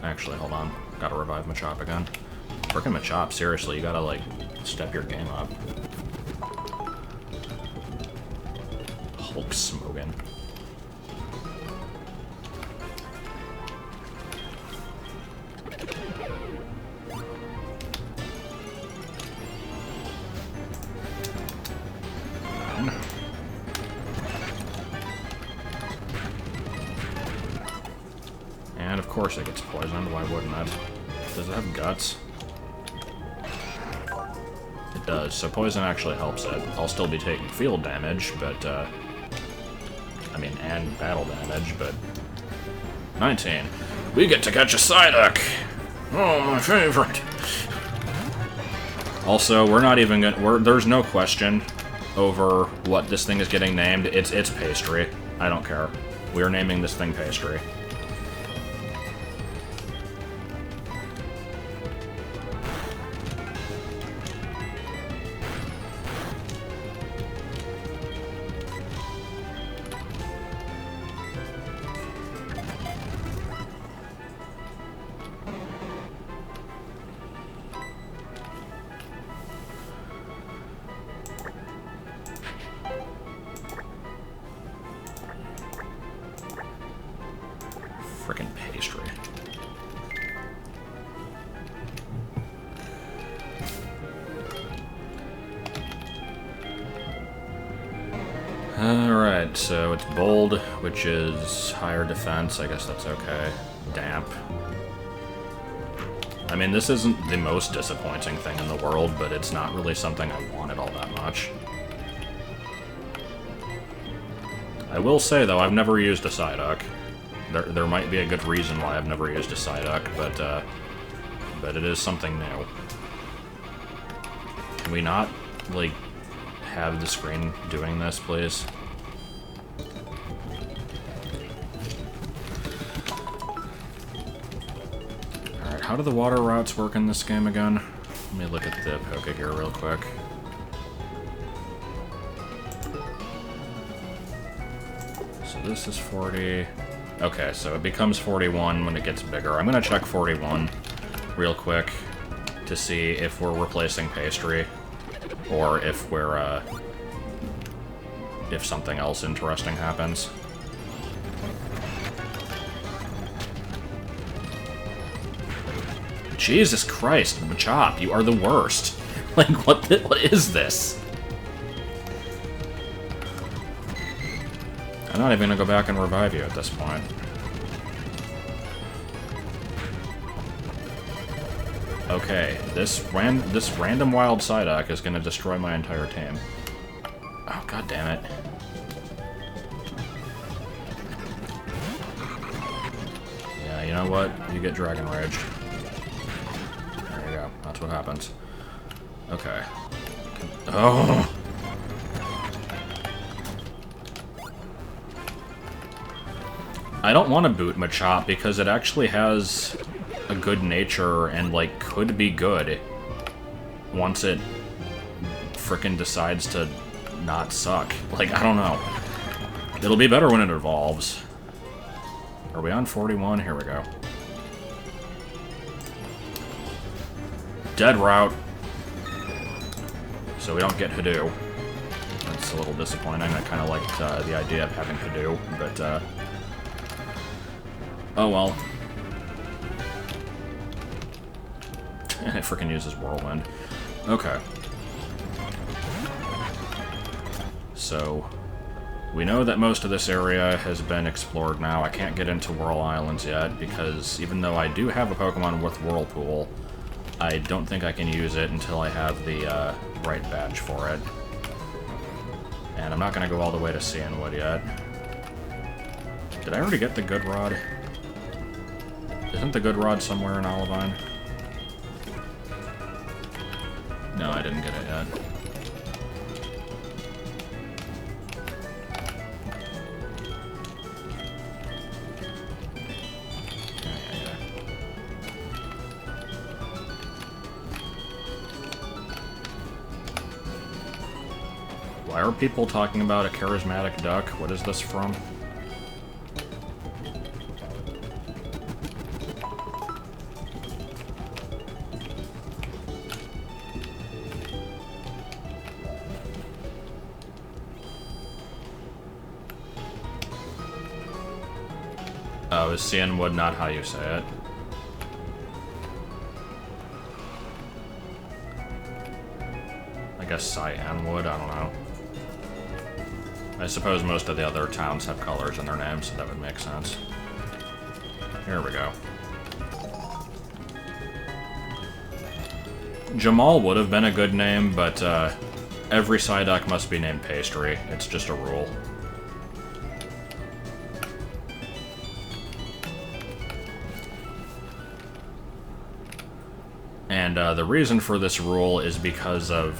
Actually, hold on. Gotta revive Machop again. Frickin' Machop, seriously, you gotta, like, step your game up. Hulk smoking. And of course it gets poisoned, why wouldn't it? Does it have guts? It does, so poison actually helps it. I'll still be taking field damage, but, I mean, and battle damage, but... 19. We get to catch a Psyduck! Oh, my favorite! Also, we're not even gonna... there's no question over what this thing is getting named. It's Pastry. I don't care. We are naming this thing Pastry. Frickin' Pastry. Alright, so it's Bold, which is higher defense. I guess that's okay. Damp. I mean, this isn't the most disappointing thing in the world, but it's not really something I wanted all that much. I will say, though, I've never used a Psyduck. There might be a good reason why I've never used a Psyduck, but it is something new. Can we not, like, have the screen doing this, please? Alright, how do the water routes work in this game again? Let me look at the Poké here real quick. So this is 40... Okay, so it becomes 41 when it gets bigger. I'm gonna check 41 real quick to see if we're replacing Pastry, or if we're, if something else interesting happens. Jesus Christ, Machop, you are the worst. Like, what is this? I'm not even gonna go back and revive you at this point. Okay, this random wild Psyduck is gonna destroy my entire team. Oh, god damn it. Yeah, you know what? You get Dragon Rage. There you go. That's what happens. Okay. Oh! I don't want to boot Machop because it actually has a good nature and, like, could be good once it frickin' decides to not suck. Like, I don't know. It'll be better when it evolves. Are we on 41? Here we go. Dead route. So we don't get Hadoo. That's a little disappointing. I kind of liked the idea of having Hadoo, but, oh well. It frickin' uses Whirlwind. Okay. So, we know that most of this area has been explored now. I can't get into Whirl Islands yet, because even though I do have a Pokemon with Whirlpool, I don't think I can use it until I have the right badge for it. And I'm not going to go all the way to Cianwood yet. Did I already get the Good Rod? Isn't the Good Rod somewhere in Olivine? No, I didn't get it yet. Why are people talking about a charismatic duck? What is this from? Oh, is Cianwood not how you say it? I guess Cyanwood, I don't know. I suppose most of the other towns have colors in their names, so that would make sense. Here we go. Jamal would have been a good name, but every Psyduck must be named Pastry. It's just a rule. And the reason for this rule is because of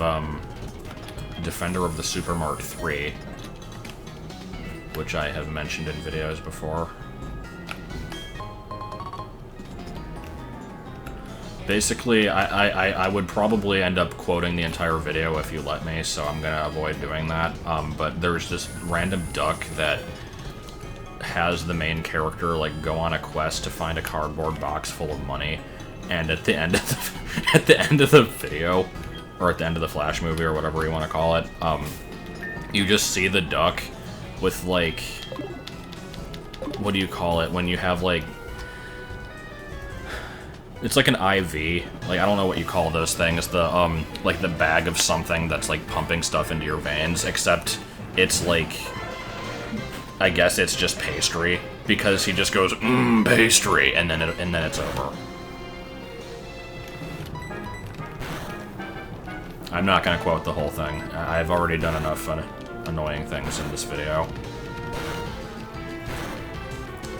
Defender of the Supermart 3, which I have mentioned in videos before. Basically, I would probably end up quoting the entire video if you let me, so I'm gonna avoid doing that. But there's this random duck that has the main character like go on a quest to find a cardboard box full of money, and at the end of the video, or at the end of the Flash movie, or whatever you want to call it, you just see the duck with, like, what do you call it, when you have, like, it's like an IV, like, I don't know what you call those things, the, like, the bag of something that's, like, pumping stuff into your veins, except it's, like, I guess it's just pastry, because he just goes, pastry, and then it's over. I'm not gonna quote the whole thing. I've already done enough annoying things in this video.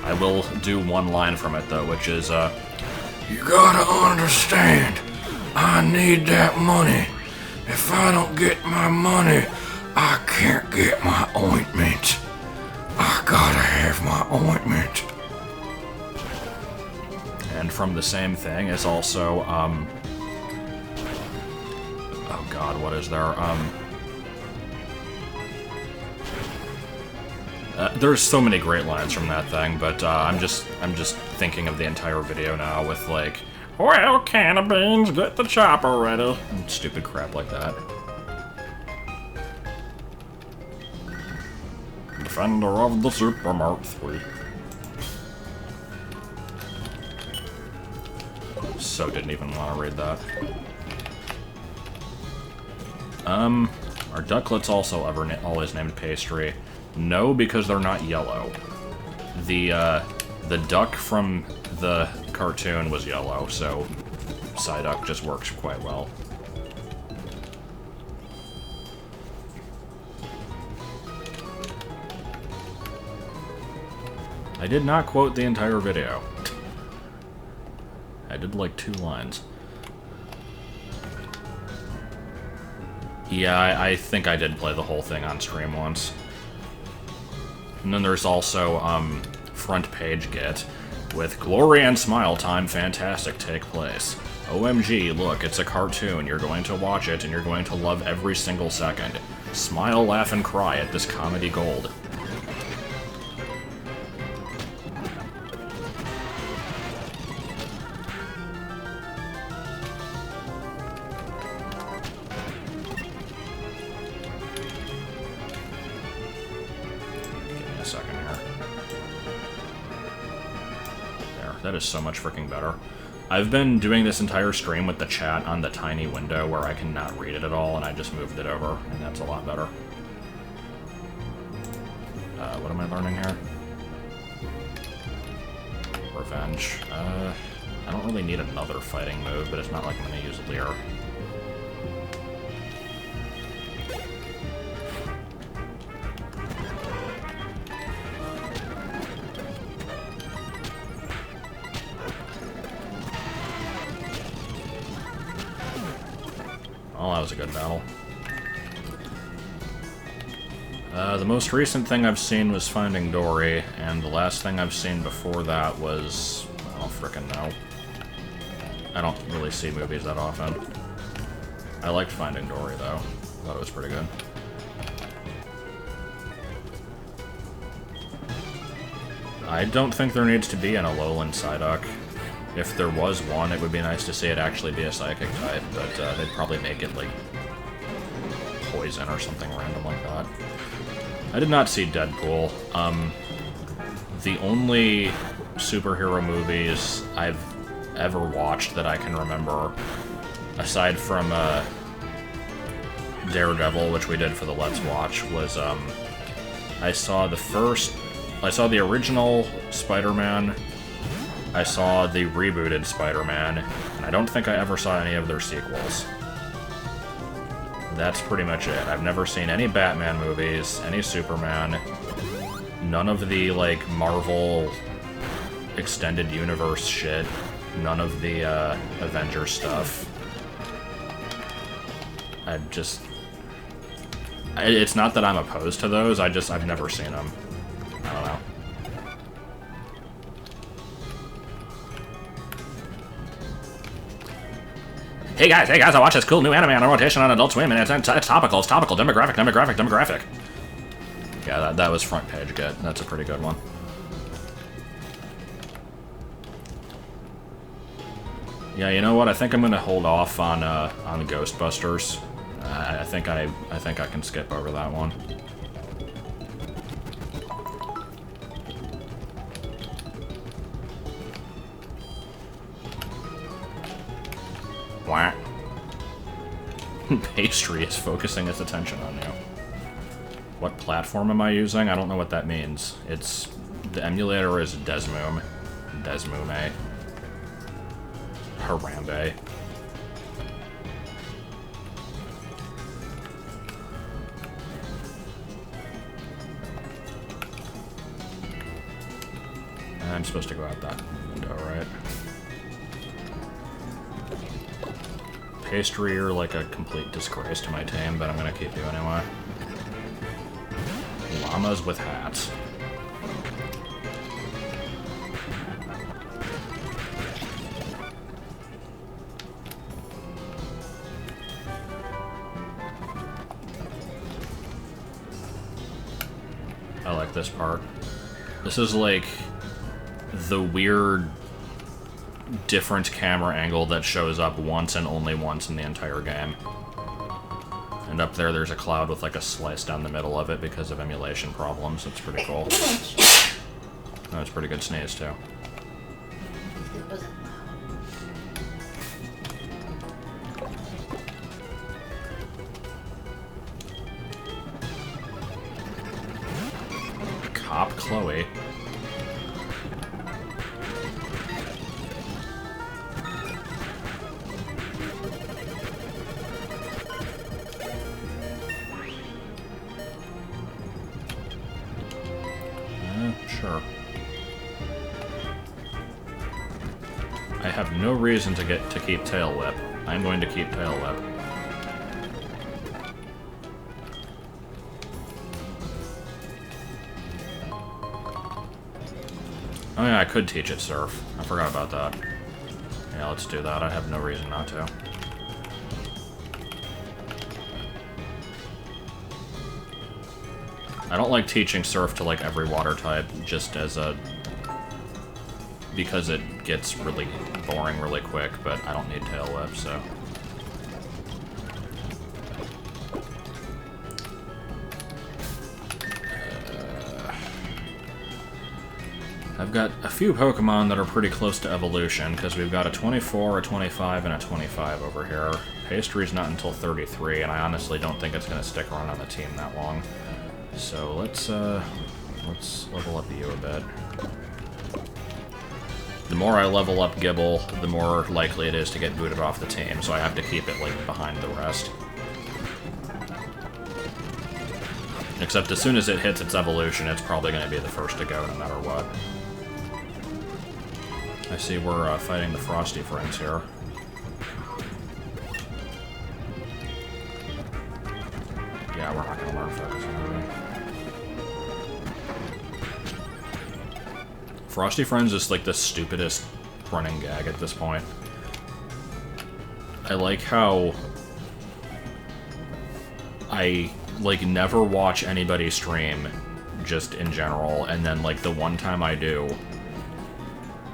I will do one line from it, though, which is, you gotta understand, I need that money. If I don't get my money, I can't get my ointment. I gotta have my ointment. And from the same thing is also, oh god, what is there? There's so many great lines from that thing, but I'm just thinking of the entire video now with like, well, can of beans, get the chopper ready, and stupid crap like that. Defender of the Supermart 3. So didn't even want to read that. Are ducklets also always named Pastry? No, because they're not yellow. The duck from the cartoon was yellow, so Psyduck just works quite well. I did not quote the entire video. I did like 2 lines. Yeah, I think I did play the whole thing on stream once. And then there's also, front page get, with Glory and Smile Time Fantastic take place. OMG, look, it's a cartoon, you're going to watch it, and you're going to love every single second. Smile, laugh, and cry at this comedy gold. That is so much freaking better. I've been doing this entire stream with the chat on the tiny window where I cannot read it at all, and I just moved it over, and that's a lot better. What am I learning here? Revenge. I don't really need another fighting move, but it's not like I'm gonna use Leer. Oh, that was a good battle. The most recent thing I've seen was Finding Dory, and the last thing I've seen before that was... oh, frickin' no. I don't really see movies that often. I liked Finding Dory, though. Thought it was pretty good. I don't think there needs to be an Alolan Psyduck. If there was one, it would be nice to see it actually be a Psychic type, but they'd probably make it, like, poison or something random like that. I did not see Deadpool. The only superhero movies I've ever watched that I can remember, aside from Daredevil, which we did for the Let's Watch, was I saw the original Spider-Man, I saw the rebooted Spider-Man, and I don't think I ever saw any of their sequels. That's pretty much it. I've never seen any Batman movies, any Superman, none of the, like, Marvel extended universe shit, none of the Avengers stuff. It's not that I'm opposed to those, I've never seen them. I don't know. Hey guys, I watched this cool new anime on rotation on Adult Swim, and it's topical, demographic. Yeah, that was front page good. That's a pretty good one. Yeah, you know what? I think I'm gonna hold off on Ghostbusters. I think I can skip over that one. Wah. Pastry is focusing its attention on you. What platform am I using? I don't know what that means. The emulator is Desmume. Harambe. I'm supposed to go out that window, right? Pastry are like a complete disgrace to my team, but I'm gonna keep you anyway. Llamas with hats. I like this part. This is like the weird different camera angle that shows up once and only once in the entire game. And up there's a cloud with like a slice down the middle of it because of emulation problems. It's pretty cool. That's pretty good sneeze too. It wasn't loud. Cop Chloe. Sure. I have no reason to keep Tail Whip. I'm going to keep Tail Whip. Oh yeah, I could teach it Surf. I forgot about that. Yeah, let's do that. I have no reason not to. I don't like teaching Surf to, like, every water type, just as a... because it gets really boring really quick, but I don't need Tail Whip, so... I've got a few Pokemon that are pretty close to evolution, because we've got a 24, a 25, and a 25 over here. Pastry's not until 33, and I honestly don't think it's going to stick around on the team that long. So let's level up you a bit. The more I level up Gibble, the more likely it is to get booted off the team, so I have to keep it, like, behind the rest. Except as soon as it hits its evolution, it's probably going to be the first to go, no matter what. I see we're fighting the Frosty friends here. Yeah, we're not gonna learn Focus Energy. Frosty Friends is like the stupidest running gag at this point. I like how I, like, never watch anybody stream, just in general, and then, like, the one time I do,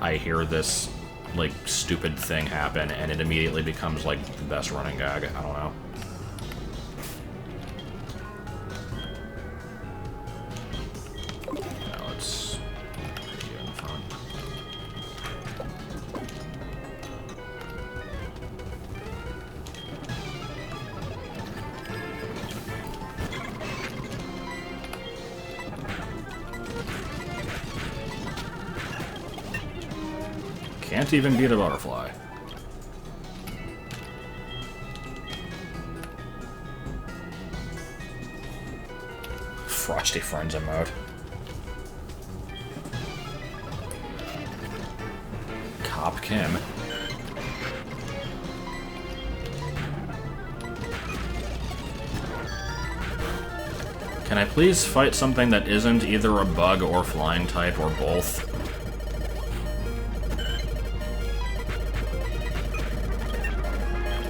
I hear this, like, stupid thing happen, and it immediately becomes, like, the best running gag. I don't know. Yeah, let's put you in front. Can't even beat a butterfly. Frosty Friends emote. Cop Kim. Can I please fight something that isn't either a bug or flying type or both?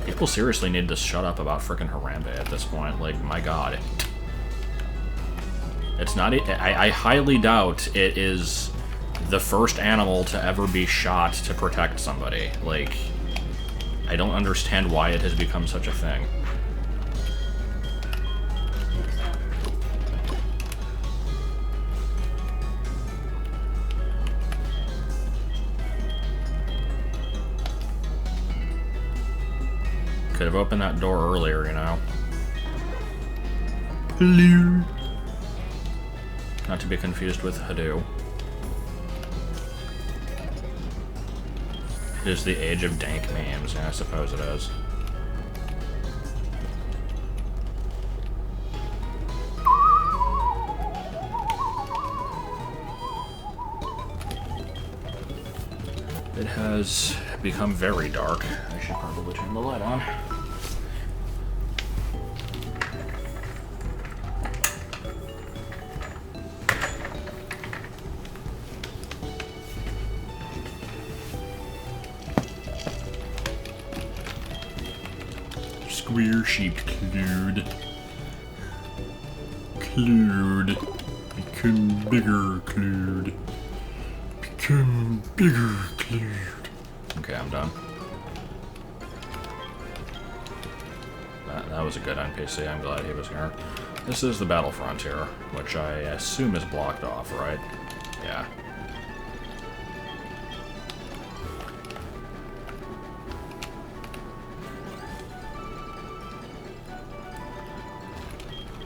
People seriously need to shut up about frickin' Harambe at this point. Like, my god. It's not... I highly doubt it is the first animal to ever be shot to protect somebody. Like, I don't understand why it has become such a thing. Could have opened that door earlier, you know. Hello. Not to be confused with Hadou. It is the age of dank memes, yeah, I suppose it is. It has become very dark. I should probably turn the light on. Square shaped Clued. Clued. Become bigger, Clued. Become bigger, Clued. Okay, I'm done. That was a good NPC, I'm glad he was here. This is the Battle Frontier, which I assume is blocked off, right? Yeah.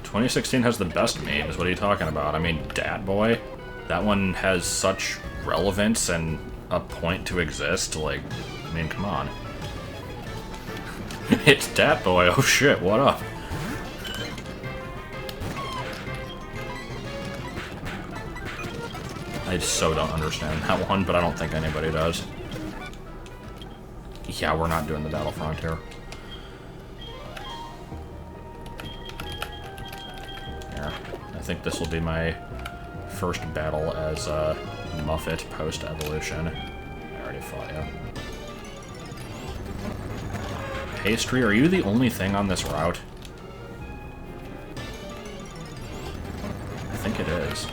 "2016 has the best memes, what are you talking about? I mean, Dat Boy? That one has such relevance and a point to exist, like, I mean, come on. It's Dat Boy, oh shit, what up? I so don't understand that one, but I don't think anybody does. Yeah, we're not doing the Battle Frontier. Here, I think this will be my first battle as Muffet post-evolution. I already fought you. Pastry, are you the only thing on this route? I think it is.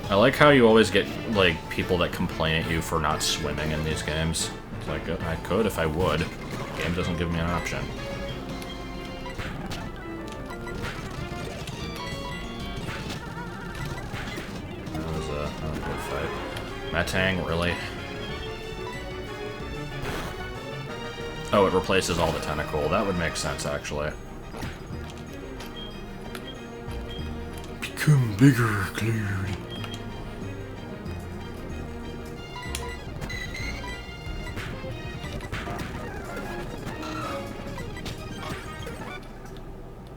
I like how you always get, like, people that complain at you for not swimming in these games. It's like, I could if I would. The game doesn't give me an option. That was a good fight. Matang, really? Oh, it replaces all the tentacle. That would make sense, actually. Become bigger, Cleary.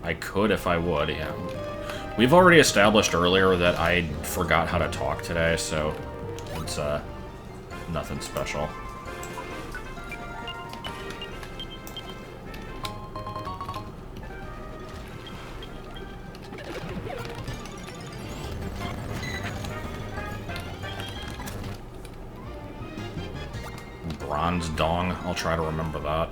I could if I would, yeah. We've already established earlier that I forgot how to talk today, so it's nothing special. Bronze Dong, I'll try to remember that.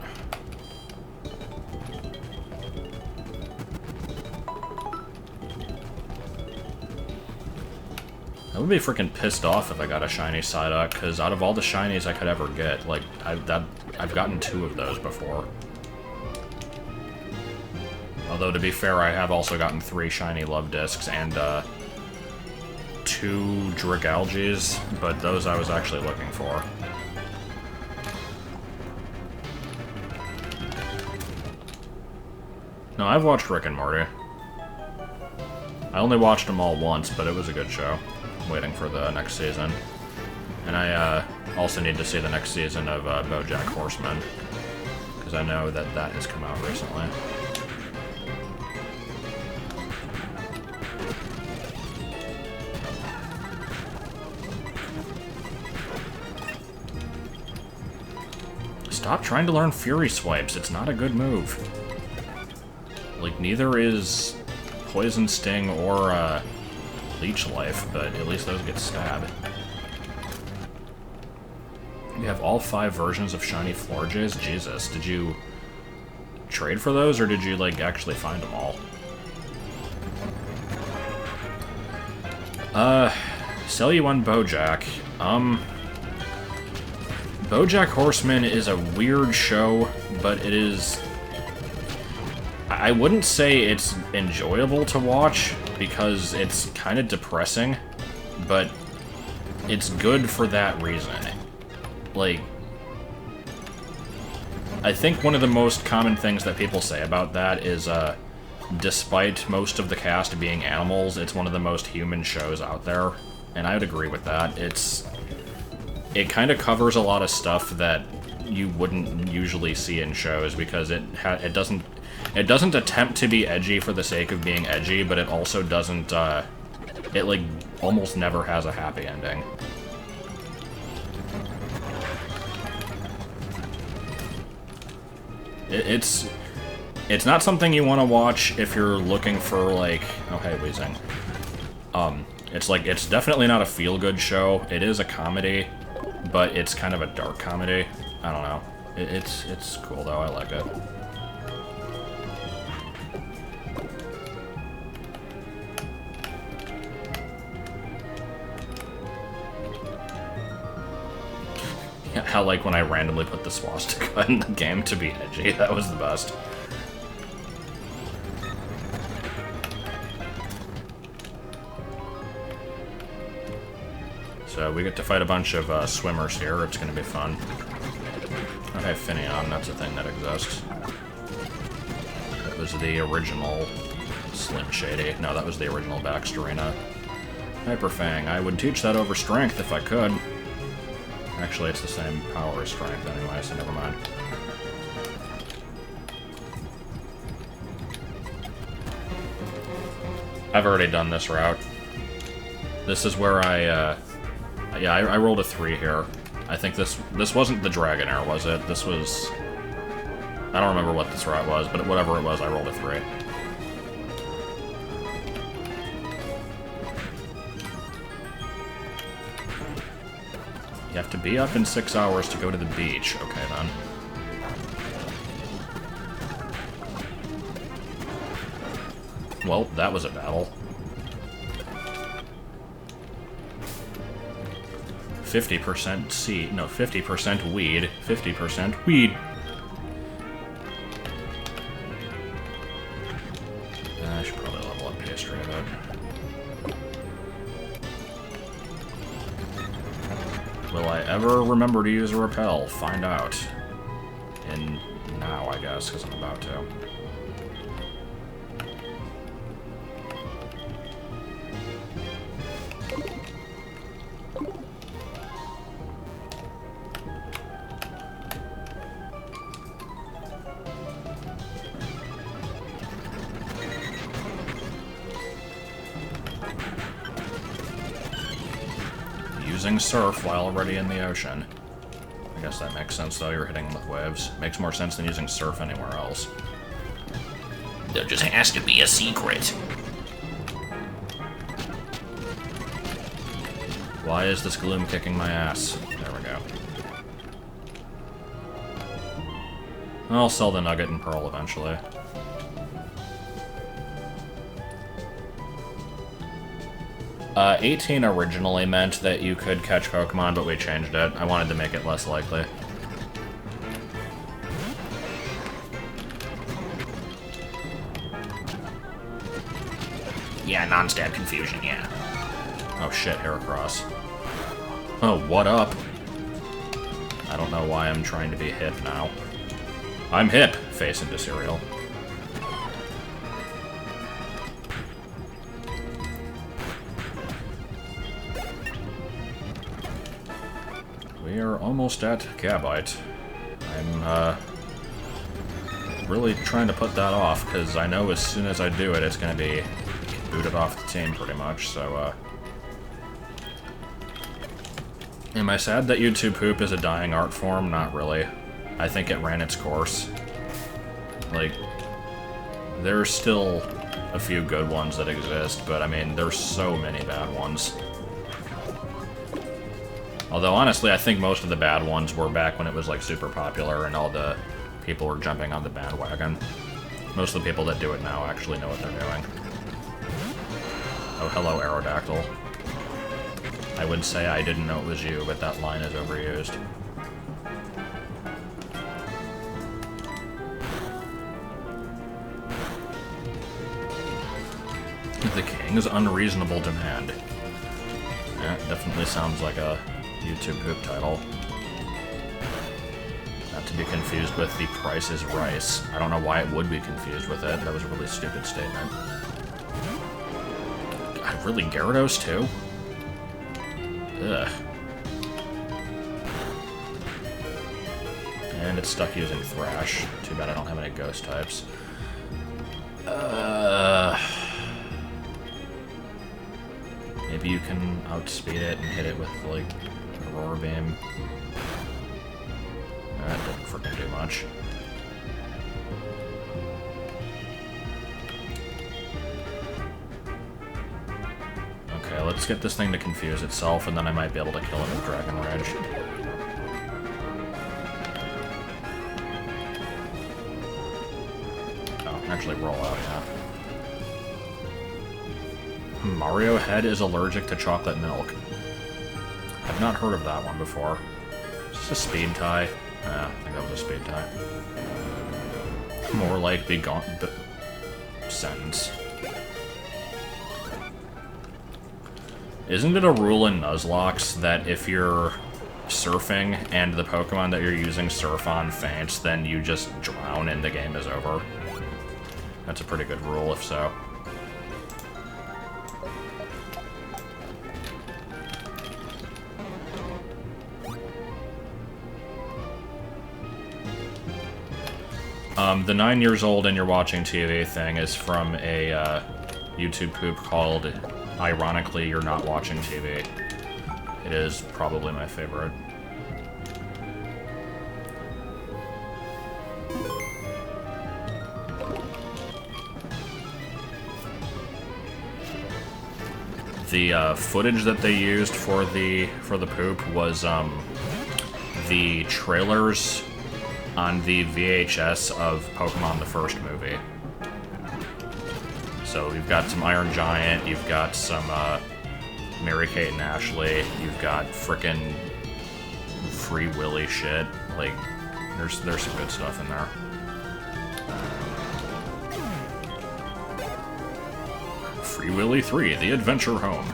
I would be freaking pissed off if I got a shiny Psyduck, because out of all the shinies I could ever get, like, I've gotten 2 of those before. Although, to be fair, I have also gotten 3 shiny Love Discs and, 2 Dragalges, but those I was actually looking for. No, I've watched Rick and Morty. I only watched them all once, but it was a good show. I'm waiting for the next season. And I also need to see the next season of BoJack Horseman, because I know that that has come out recently. Stop trying to learn Fury Swipes, it's not a good move. Like, neither is Poison Sting or Leech Life, but at least those get stabbed. You have all 5 versions of shiny Florges? Jesus, did you trade for those, or did you, like, actually find them all? Sell you on BoJack. BoJack Horseman is a weird show, but it is... I wouldn't say it's enjoyable to watch, because it's kind of depressing, but it's good for that reason. Like, I think one of the most common things that people say about that is, despite most of the cast being animals, it's one of the most human shows out there, and I would agree with that. It kind of covers a lot of stuff that you wouldn't usually see in shows, because it doesn't attempt to be edgy for the sake of being edgy, but it also doesn't, it, like, almost never has a happy ending. It's not something you want to watch if you're looking for, like... Oh, hey, Weezing. It's definitely not a feel-good show. It is a comedy, but it's kind of a dark comedy. I don't know. It's cool, though. I like it. How, like, when I randomly put the swastika in the game to be edgy, that was the best. So we get to fight a bunch of swimmers here. It's gonna be fun. Okay, Finneon, that's a thing that exists. That was the original Slim Shady. No, that was the original Baxterina. Hyperfang. I would teach that over Strength if I could. Actually, it's the same power as Strength anyway, so never mind. I've already done this route. This is where I rolled a 3 here. I think this wasn't the Dragonair, was it? This was... I don't remember what this route was, but whatever it was, I rolled a 3. You have to be up in 6 hours to go to the beach. Okay, then. Well, that was a battle. 50% seed. No, 50% weed. 50% weed. I should probably level up pastry a bit. Will I ever remember to use a repel? Find out. And now, I guess, because I'm about to. using Surf while already in the ocean. I guess that makes sense, though. You're hitting them with waves. Makes more sense than using Surf anywhere else. There just has to be a secret. Why is this gloom kicking my ass? There we go. I'll sell the Nugget and Pearl eventually. Uh, 18 originally meant that you could catch Pokemon, but we changed it. I wanted to make it less likely. Yeah, non-stab confusion, yeah. Oh shit, Heracross. Oh, what up? I don't know why I'm trying to be hip now. I'm hip! Face into cereal. We are almost at Gabite. I'm, really trying to put that off, because I know as soon as I do it, it's gonna be booted off the team, pretty much, so, Am I sad that YouTube poop is a dying art form? Not really. I think it ran its course. Like, there's still a few good ones that exist, but I mean, there's so many bad ones. Although, honestly, I think most of the bad ones were back when it was, like, super popular and all the people were jumping on the bandwagon. Most of the people that do it now actually know what they're doing. Oh, hello, Aerodactyl. I would say I didn't know it was you, but that line is overused. The King's Unreasonable Demand. Yeah, definitely sounds like a YouTube poop title. Not to be confused with The Price is Rice. I don't know why it would be confused with it. That was a really stupid statement. God, really? Gyarados, too? Ugh. And it's stuck using Thrash. Too bad I don't have any ghost types. Maybe you can outspeed it and hit it with, like, Aurora Beam. That didn't freaking do much. Okay, let's get this thing to confuse itself, and then I might be able to kill it with Dragon Rage. Oh, actually roll out, yeah. Mario Head is allergic to chocolate milk. I've not heard of that one before. Is this a speed tie? I think that was a speed tie. More like the sentence. Isn't it a rule in Nuzlocke that if you're surfing and the Pokemon that you're using surf on faints, then you just drown and the game is over? That's a pretty good rule, if so. The 9 years old and you're watching TV thing is from a YouTube poop called Ironically You're Not Watching TV. It is probably my favorite. The footage that they used for the poop was the trailers on the VHS of Pokémon the first movie. So you've got some Iron Giant, you've got some Mary-Kate and Ashley, you've got frickin' Free Willy shit. Like, there's some good stuff in there. Free Willy 3, The Adventure Home.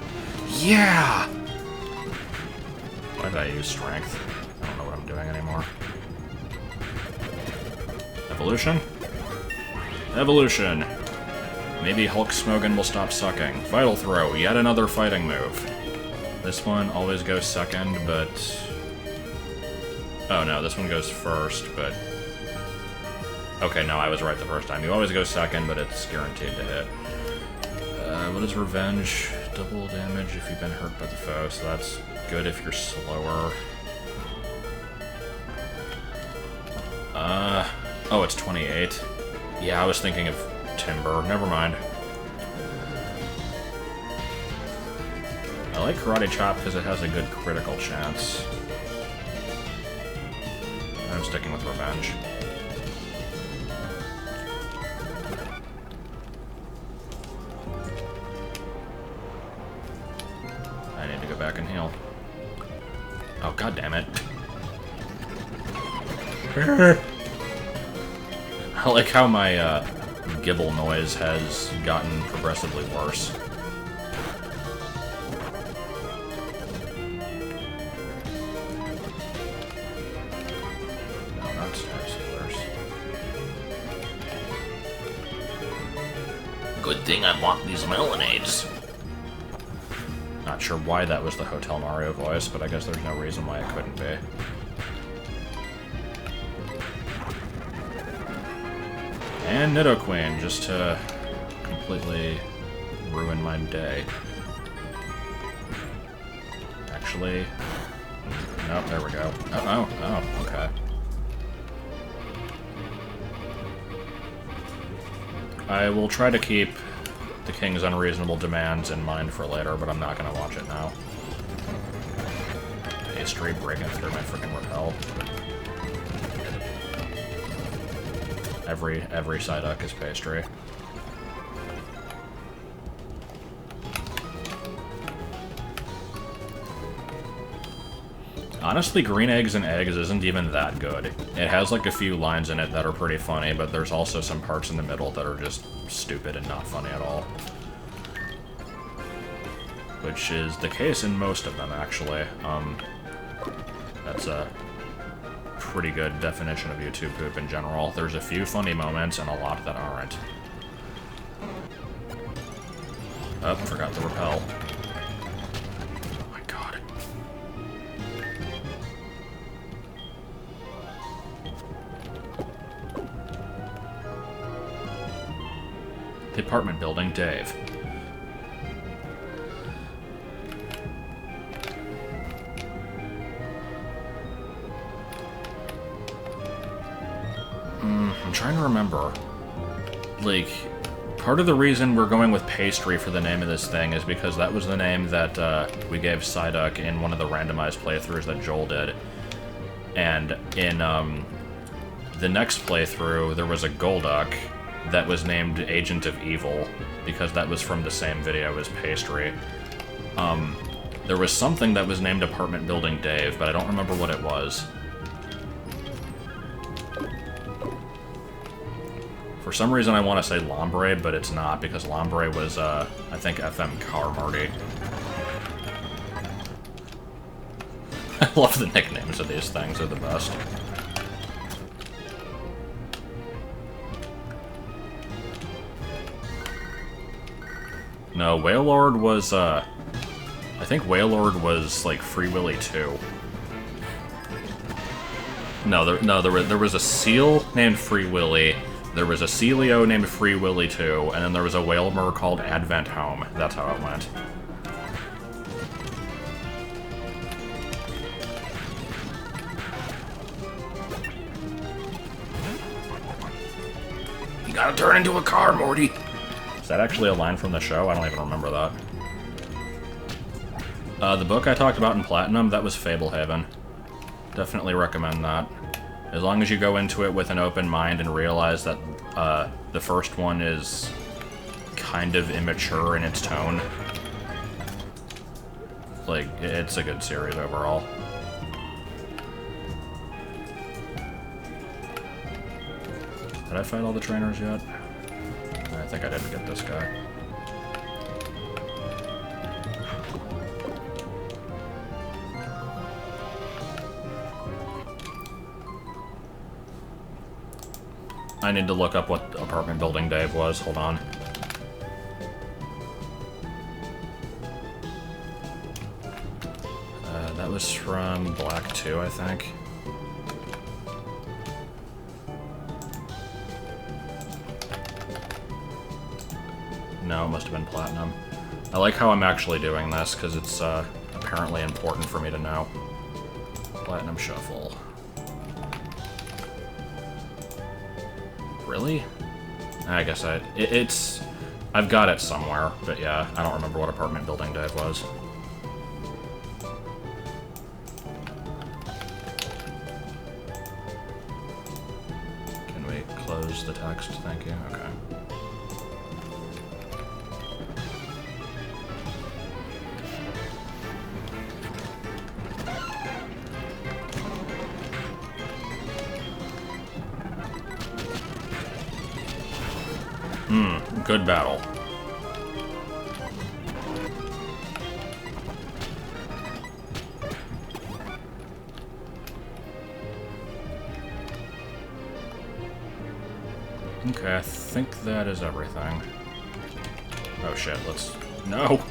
Yeah! Why did I use Strength? I don't know what I'm doing anymore. Evolution? Evolution! Maybe Hulk Smogan will stop sucking. Vital Throw, yet another fighting move. This one always goes second, but... Oh no, this one goes first, but... Okay, no, I was right the first time. You always go second, but it's guaranteed to hit. What is Revenge? Double damage if you've been hurt by the foe, so that's good if you're slower. Oh, it's 28. Yeah, I was thinking of Timber. Never mind. I like Karate Chop because it has a good critical chance. I'm sticking with Revenge. I need to go back and heal. Oh, god damn it. I like how my gibble noise has gotten progressively worse. No, not Star Sailors. Good thing I bought these melonades. Not sure why that was the Hotel Mario voice, but I guess there's no reason why it couldn't be. And Nidoqueen, just to completely ruin my day. Actually... Nope, there we go. Oh, okay. I will try to keep the King's unreasonable demands in mind for later, but I'm not going to watch it now. Pastry breaking through my freaking repel. Every Psyduck is pastry. Honestly, Green Eggs and Eggs isn't even that good. It has like a few lines in it that are pretty funny, but there's also some parts in the middle that are just stupid and not funny at all. Which is the case in most of them, actually. That's a pretty good definition of YouTube poop in general. There's a few funny moments and a lot that aren't. Oh, forgot to repel. Oh my god. The apartment building, Dave. I'm trying to remember. Like, part of the reason we're going with Pastry for the name of this thing is because that was the name that we gave Psyduck in one of the randomized playthroughs that Joel did. And in the next playthrough, there was a Golduck that was named Agent of Evil, because that was from the same video as Pastry. There was something that was named Apartment Building Dave, but I don't remember what it was. For some reason I want to say Lombre, but it's not, because Lombre was, I think, FM Car Marty. I love the nicknames of these things, they're the best. No, Wailord was, I think Wailord was, like, Free Willy 2. No, there was a seal named Free Willy. There was a Celio named Free Willy 2, and then there was a Wailmer called Advent Home. That's how it went. You gotta turn into a car, Morty. Is that actually a line from the show? I don't even remember that. The book I talked about in Platinum, that was Fablehaven. Definitely recommend that. As long as you go into it with an open mind and realize that the first one is kind of immature in its tone. Like, it's a good series overall. Did I fight all the trainers yet? I think I didn't get this guy. I need to look up what Apartment Building Dave was. Hold on. That was from Black 2, I think. No, it must have been Platinum. I like how I'm actually doing this, because it's apparently important for me to know. Platinum Shuffle. Really? I guess it's... I've got it somewhere, but yeah, I don't remember what apartment building Dave was. Can we close the text? Thank you. Okay. Good battle. Okay, I think that is everything. Oh shit, let's... No!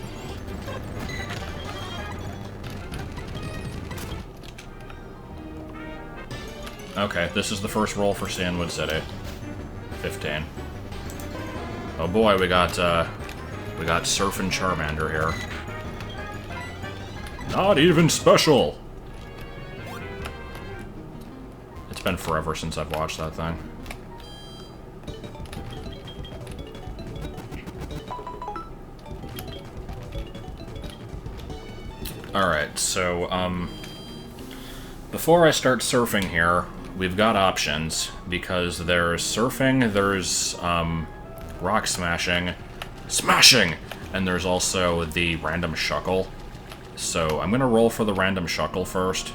Okay, this is the first roll for Sandwood City. 15. Oh boy, we got Surfin' Charmander here. Not even special! It's been forever since I've watched that thing. Alright, so, before I start surfing here, we've got options, because there's surfing, there's, rock smashing, and there's also the random shuckle. So I'm gonna roll for the random shuckle first,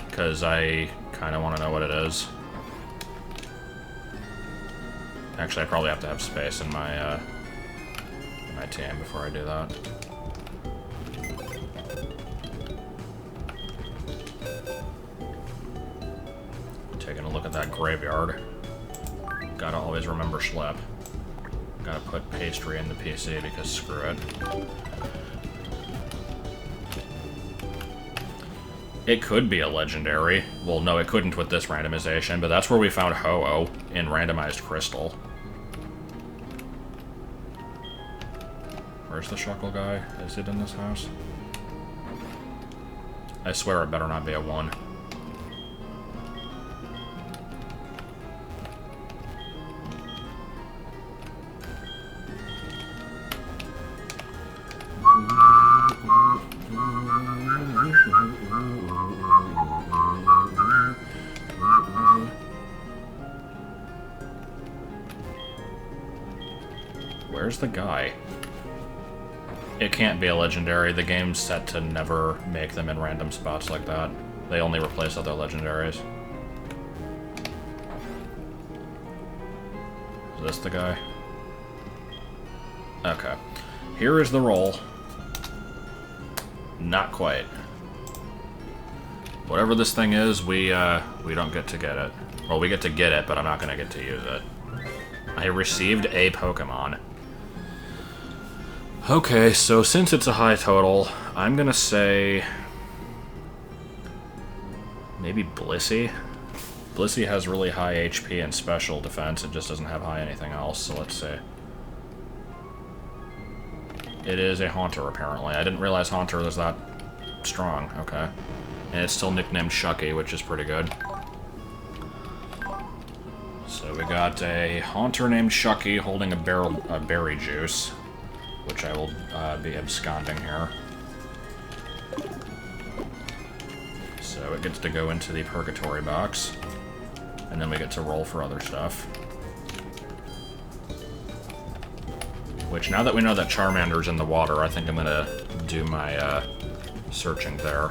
because I kind of want to know what it is. Actually, I probably have to have space in my team before I do that. Taking a look at that graveyard. Gotta always remember Schlep. Gotta put pastry in the PC because screw it. It could be a legendary. Well, no, it couldn't with this randomization, but that's where we found Ho-Oh in Randomized Crystal. Where's the Shuckle guy? Is it in this house? I swear it better not be a 1. Where's the guy? It can't be a legendary. The game's set to never make them in random spots like that. They only replace other legendaries. Is this the guy? Okay. Here is the roll. Not quite. Whatever this thing is, we don't get to get it. Well, we get to get it, but I'm not gonna get to use it. I received a Pokémon. Okay, so since it's a high total, I'm gonna say... maybe Blissey? Blissey has really high HP and special defense, it just doesn't have high anything else, so let's see. It is a Haunter, apparently. I didn't realize Haunter was that strong, okay. And it's still nicknamed Shucky, which is pretty good. So we got a Haunter named Shucky holding a berry juice, which I will be absconding here. So it gets to go into the Purgatory box, and then we get to roll for other stuff. Which, now that we know that Charmander's in the water, I think I'm gonna do my searching there.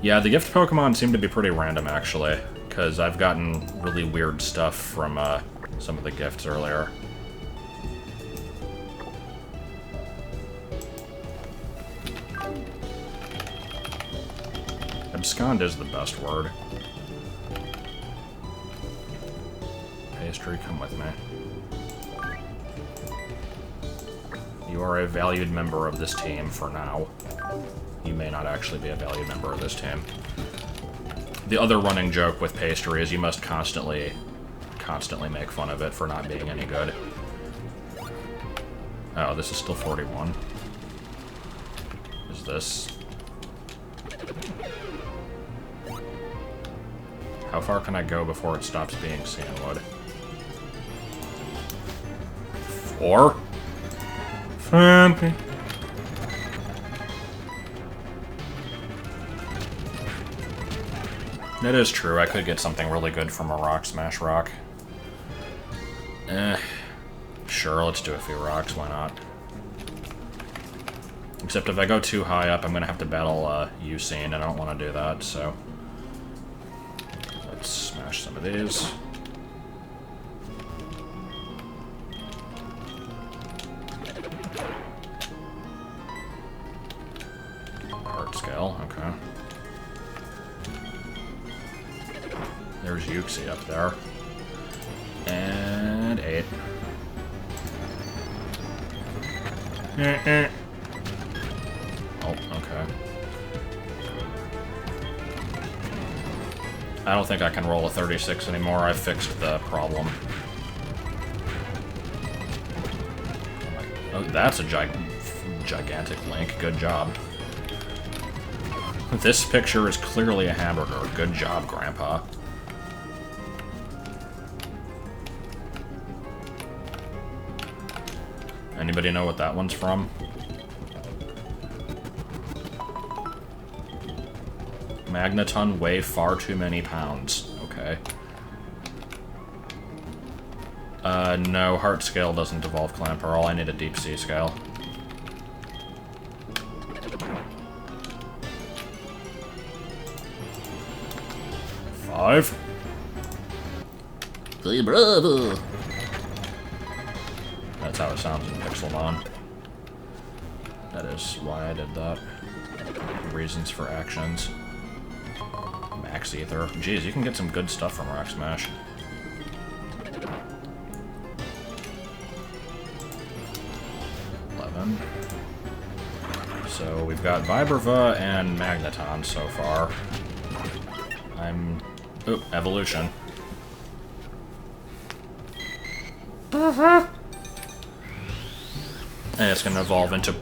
Yeah, the gift Pokemon seem to be pretty random, actually, because I've gotten really weird stuff from some of the gifts earlier. Abscond is the best word. Pastry, come with me. You are a valued member of this team for now. You may not actually be a valued member of this team. The other running joke with Pastry is you must constantly make fun of it for not being any good. Oh, this is still 41. this. How far can I go before it stops being Cianwood? 4? Something. That is true, I could get something really good from a Rock Smash Rock. Sure, let's do a few rocks, why not? Except if I go too high up, I'm gonna have to battle Usain, and I don't want to do that, so... Let's smash some of these. Heart scale, okay. There's Yuxi up there. And 8. Oh, okay. I don't think I can roll a 36 anymore. I fixed the problem. Oh, that's a gigantic link. Good job. This picture is clearly a hamburger. Good job, Grandpa. Anybody know what that one's from? Magneton weigh far too many pounds. Okay. No, heart scale doesn't evolve Clamperl. I need a deep sea scale. Five. Hey, bravo! That's how it sounds in Pixelmon. That is why I did that. Reasons for actions. Max Ether. Jeez, you can get some good stuff from Rock Smash. So we've got Vibrava and Magneton so far. Oop, evolution. And it's gonna evolve into...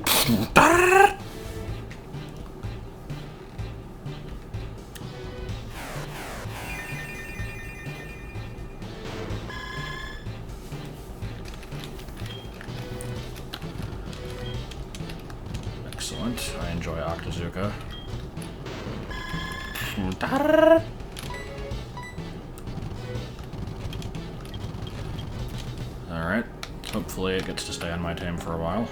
Excellent. I enjoy Octazooka. Alright. Hopefully it gets to stay on my team for a while.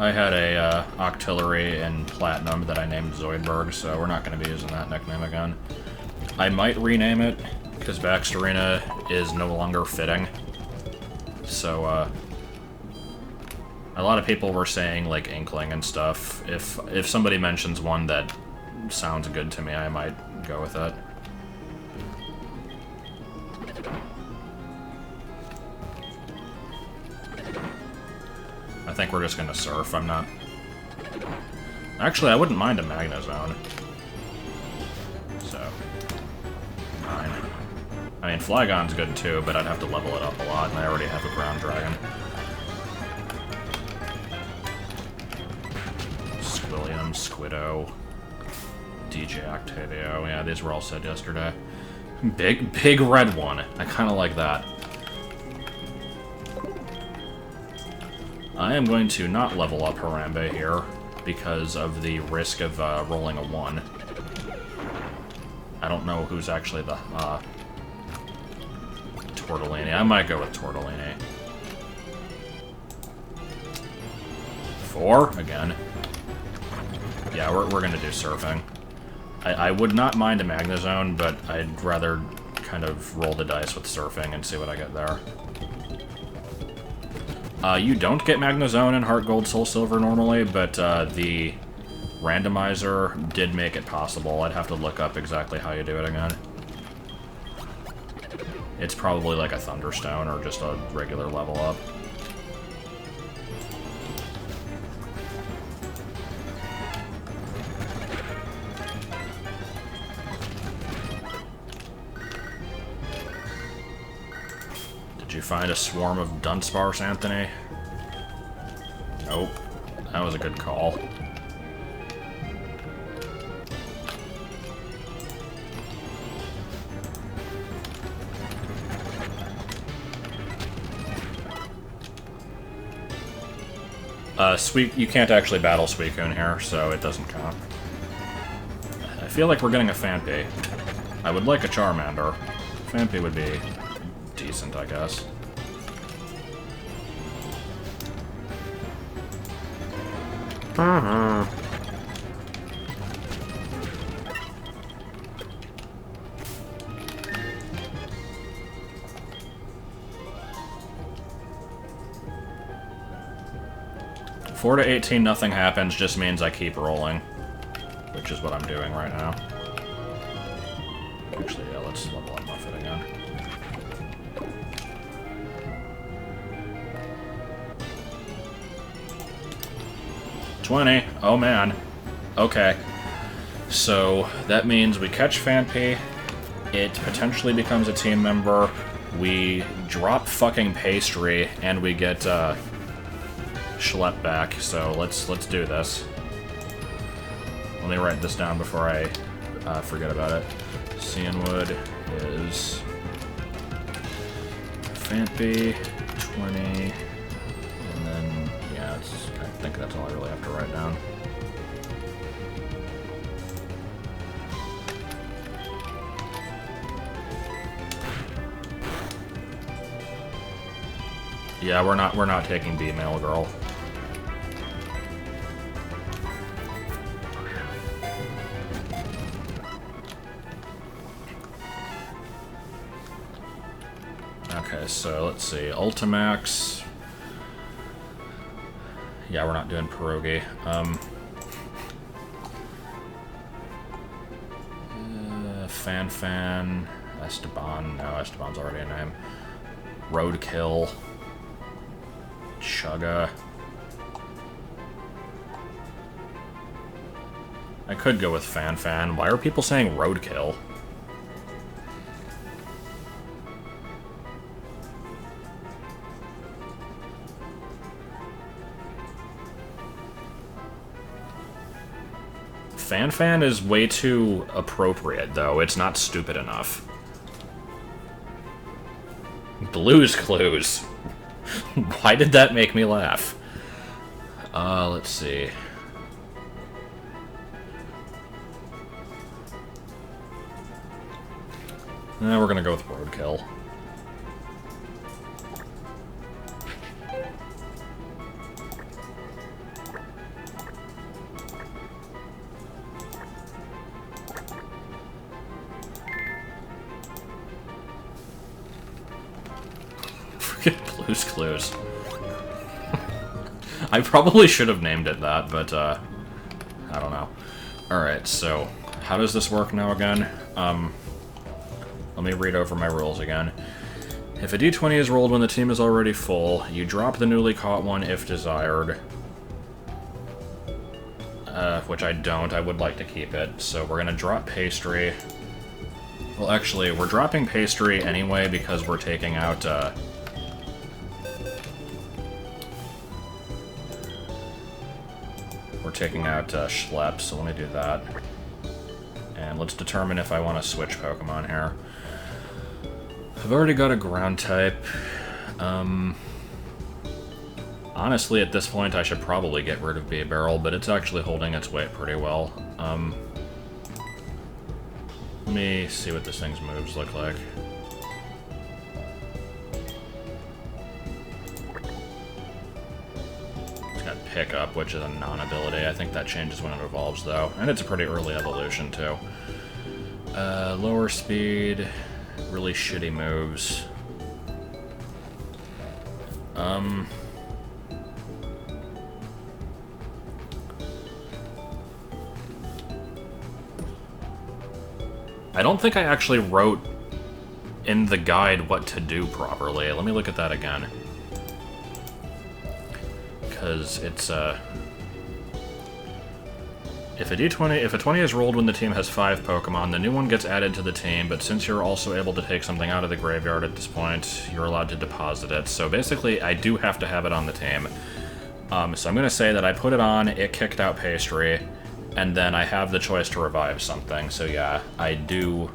I had a Octillery in Platinum that I named Zoidberg, so we're not going to be using that nickname again. I might rename it, because Baxterina is no longer fitting. So, a lot of people were saying, like, Inkling and stuff. If somebody mentions one that sounds good to me, I might go with it. I think we're just gonna surf. I'm not... Actually, I wouldn't mind a Magnezone. So... Fine. I mean, Flygon's good too, but I'd have to level it up a lot, and I already have a Ground Dragon. Squilliam, Squiddo, DJ Octavio. Yeah, these were all said yesterday. Big red one. I kind of like that. I am going to not level up Harambe here because of the risk of rolling a 1. I don't know who's actually the Tortellini. I might go with Tortellini. 4 again. Yeah, we're gonna do surfing. I would not mind a Magnezone, but I'd rather kind of roll the dice with surfing and see what I get there. You don't get Magnezone in HeartGold Soul Silver normally, but the randomizer did make it possible. I'd have to look up exactly how you do it again. It's probably like a Thunderstone or just a regular level up. you find a swarm of Dunsparce, Anthony? Nope. That was a good call. You can't actually battle Suicune here, so it doesn't count. I feel like we're getting a Phanpy. I would like a Charmander. Phanpy would be decent, I guess. Mm-hmm. Four to 18, nothing happens, just means I keep rolling. Which is what I'm doing right now. Actually, yeah, let's level up Muffet again. $20. Oh man. Okay. So that means we catch Phanpy. It potentially becomes a team member. We drop fucking Pastry, and we get Schlep back. So let's do this. Let me write this down before I forget about it. Cianwood is Phanpy, 20, and then, yeah, I think that's all I really have to write down. Yeah, we're not taking B-Mail Girl. Okay, so let's see. Ultimax. Yeah, we're not doing Pierogi. Fan. Esteban. No, Esteban's already a name. Roadkill. Chugga. I could go with Fan. Why are people saying Roadkill? Fan is way too appropriate, though. It's not stupid enough. Blue's Clues. Why did that make me laugh? Let's see. We're gonna go with Roadkill. Blue's Clues. I probably should have named it that, but, I don't know. Alright, so, how does this work now again? Let me read over my rules again. If a d20 is rolled when the team is already full, you drop the newly caught one if desired. Which I don't. I would like to keep it. So we're gonna drop Pastry. Well, actually, we're dropping Pastry anyway because we're taking out, Schlep, so let me do that. And let's determine if I want to switch Pokemon here. I've already got a ground type. Honestly, at this point, I should probably get rid of B-Barrel, but it's actually holding its weight pretty well. Let me see what this thing's moves look like. Pickup, which is a non-ability. I think that changes when it evolves, though. And it's a pretty early evolution, too. Lower speed, really shitty moves. I don't think I actually wrote in the guide what to do properly. Let me look at that again. Because it's If a 20 is rolled when the team has 5 Pokemon, the new one gets added to the team, but since you're also able to take something out of the graveyard at this point, you're allowed to deposit it. So basically, I do have to have it on the team. So I'm going to say that I put it on, it kicked out Pastry, and then I have the choice to revive something. So yeah, I do...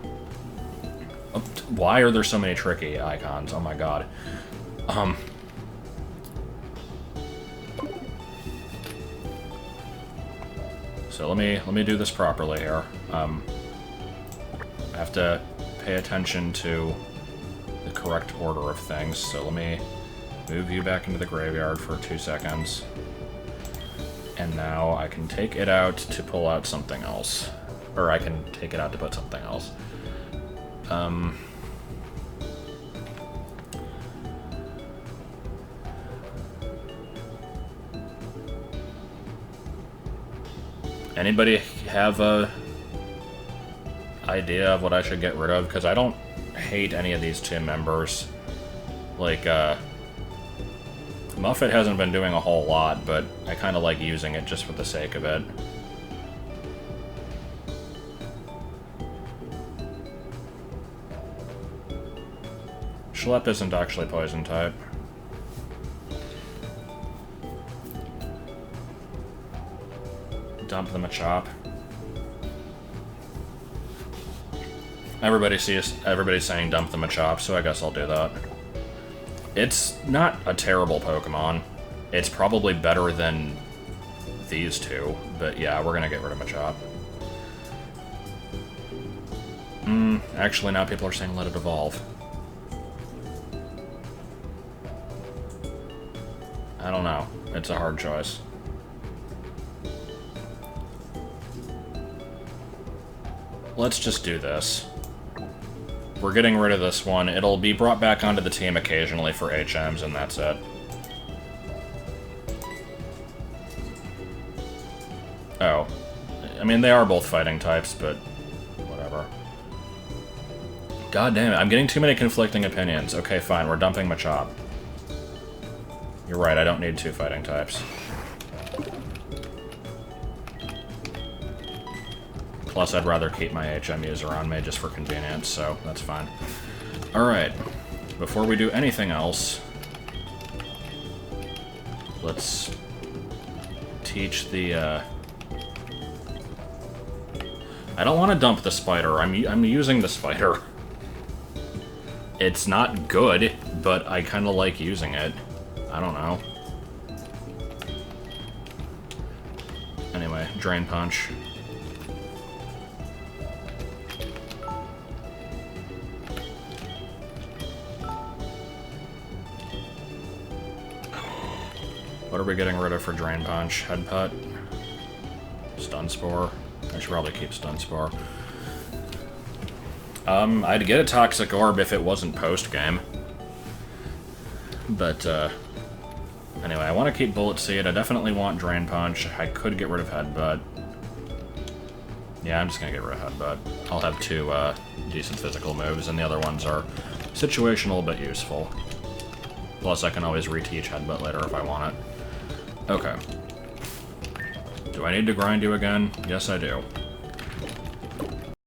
Why are there so many tricky icons? Oh my god. So let me do this properly here. I have to pay attention to the correct order of things. So let me move you back into the graveyard for 2 seconds. And now I can take it out to pull out something else. Or I can take it out to put something else. Anybody have a idea of what I should get rid of? Because I don't hate any of these team members. Like, Muffet hasn't been doing a whole lot, but I kind of like using it just for the sake of it. Schlep isn't actually poison type. Dump the Machop. Everybody's saying dump the Machop, so I guess I'll do that. It's not a terrible Pokemon. It's probably better than these two, but yeah, we're gonna get rid of Machop. Actually, now people are saying let it evolve. I don't know. It's a hard choice. Let's just do this. We're getting rid of this one. It'll be brought back onto the team occasionally for HMs, and that's it. Oh. I mean, they are both fighting types, but whatever. God damn it, I'm getting too many conflicting opinions. Okay, fine, we're dumping Machop. You're right, I don't need 2 fighting types. Plus, I'd rather keep my HM user on me just for convenience, so that's fine. Alright, before we do anything else, let's teach the, I don't want to dump the spider. I'm using the spider. It's not good, but I kind of like using it. I don't know. Anyway, Drain Punch. What are we getting rid of for Drain Punch? Head Putt? Stun Spore? I should probably keep Stun Spore. I'd get a Toxic Orb if it wasn't post-game. But, anyway, I want to keep Bullet Seed. I definitely want Drain Punch. I could get rid of Headbutt. Yeah, I'm just gonna get rid of Headbutt. I'll have 2, decent physical moves, and the other ones are situational but useful. Plus, I can always reteach Headbutt later if I want it. Okay. Do I need to grind you again? Yes, I do.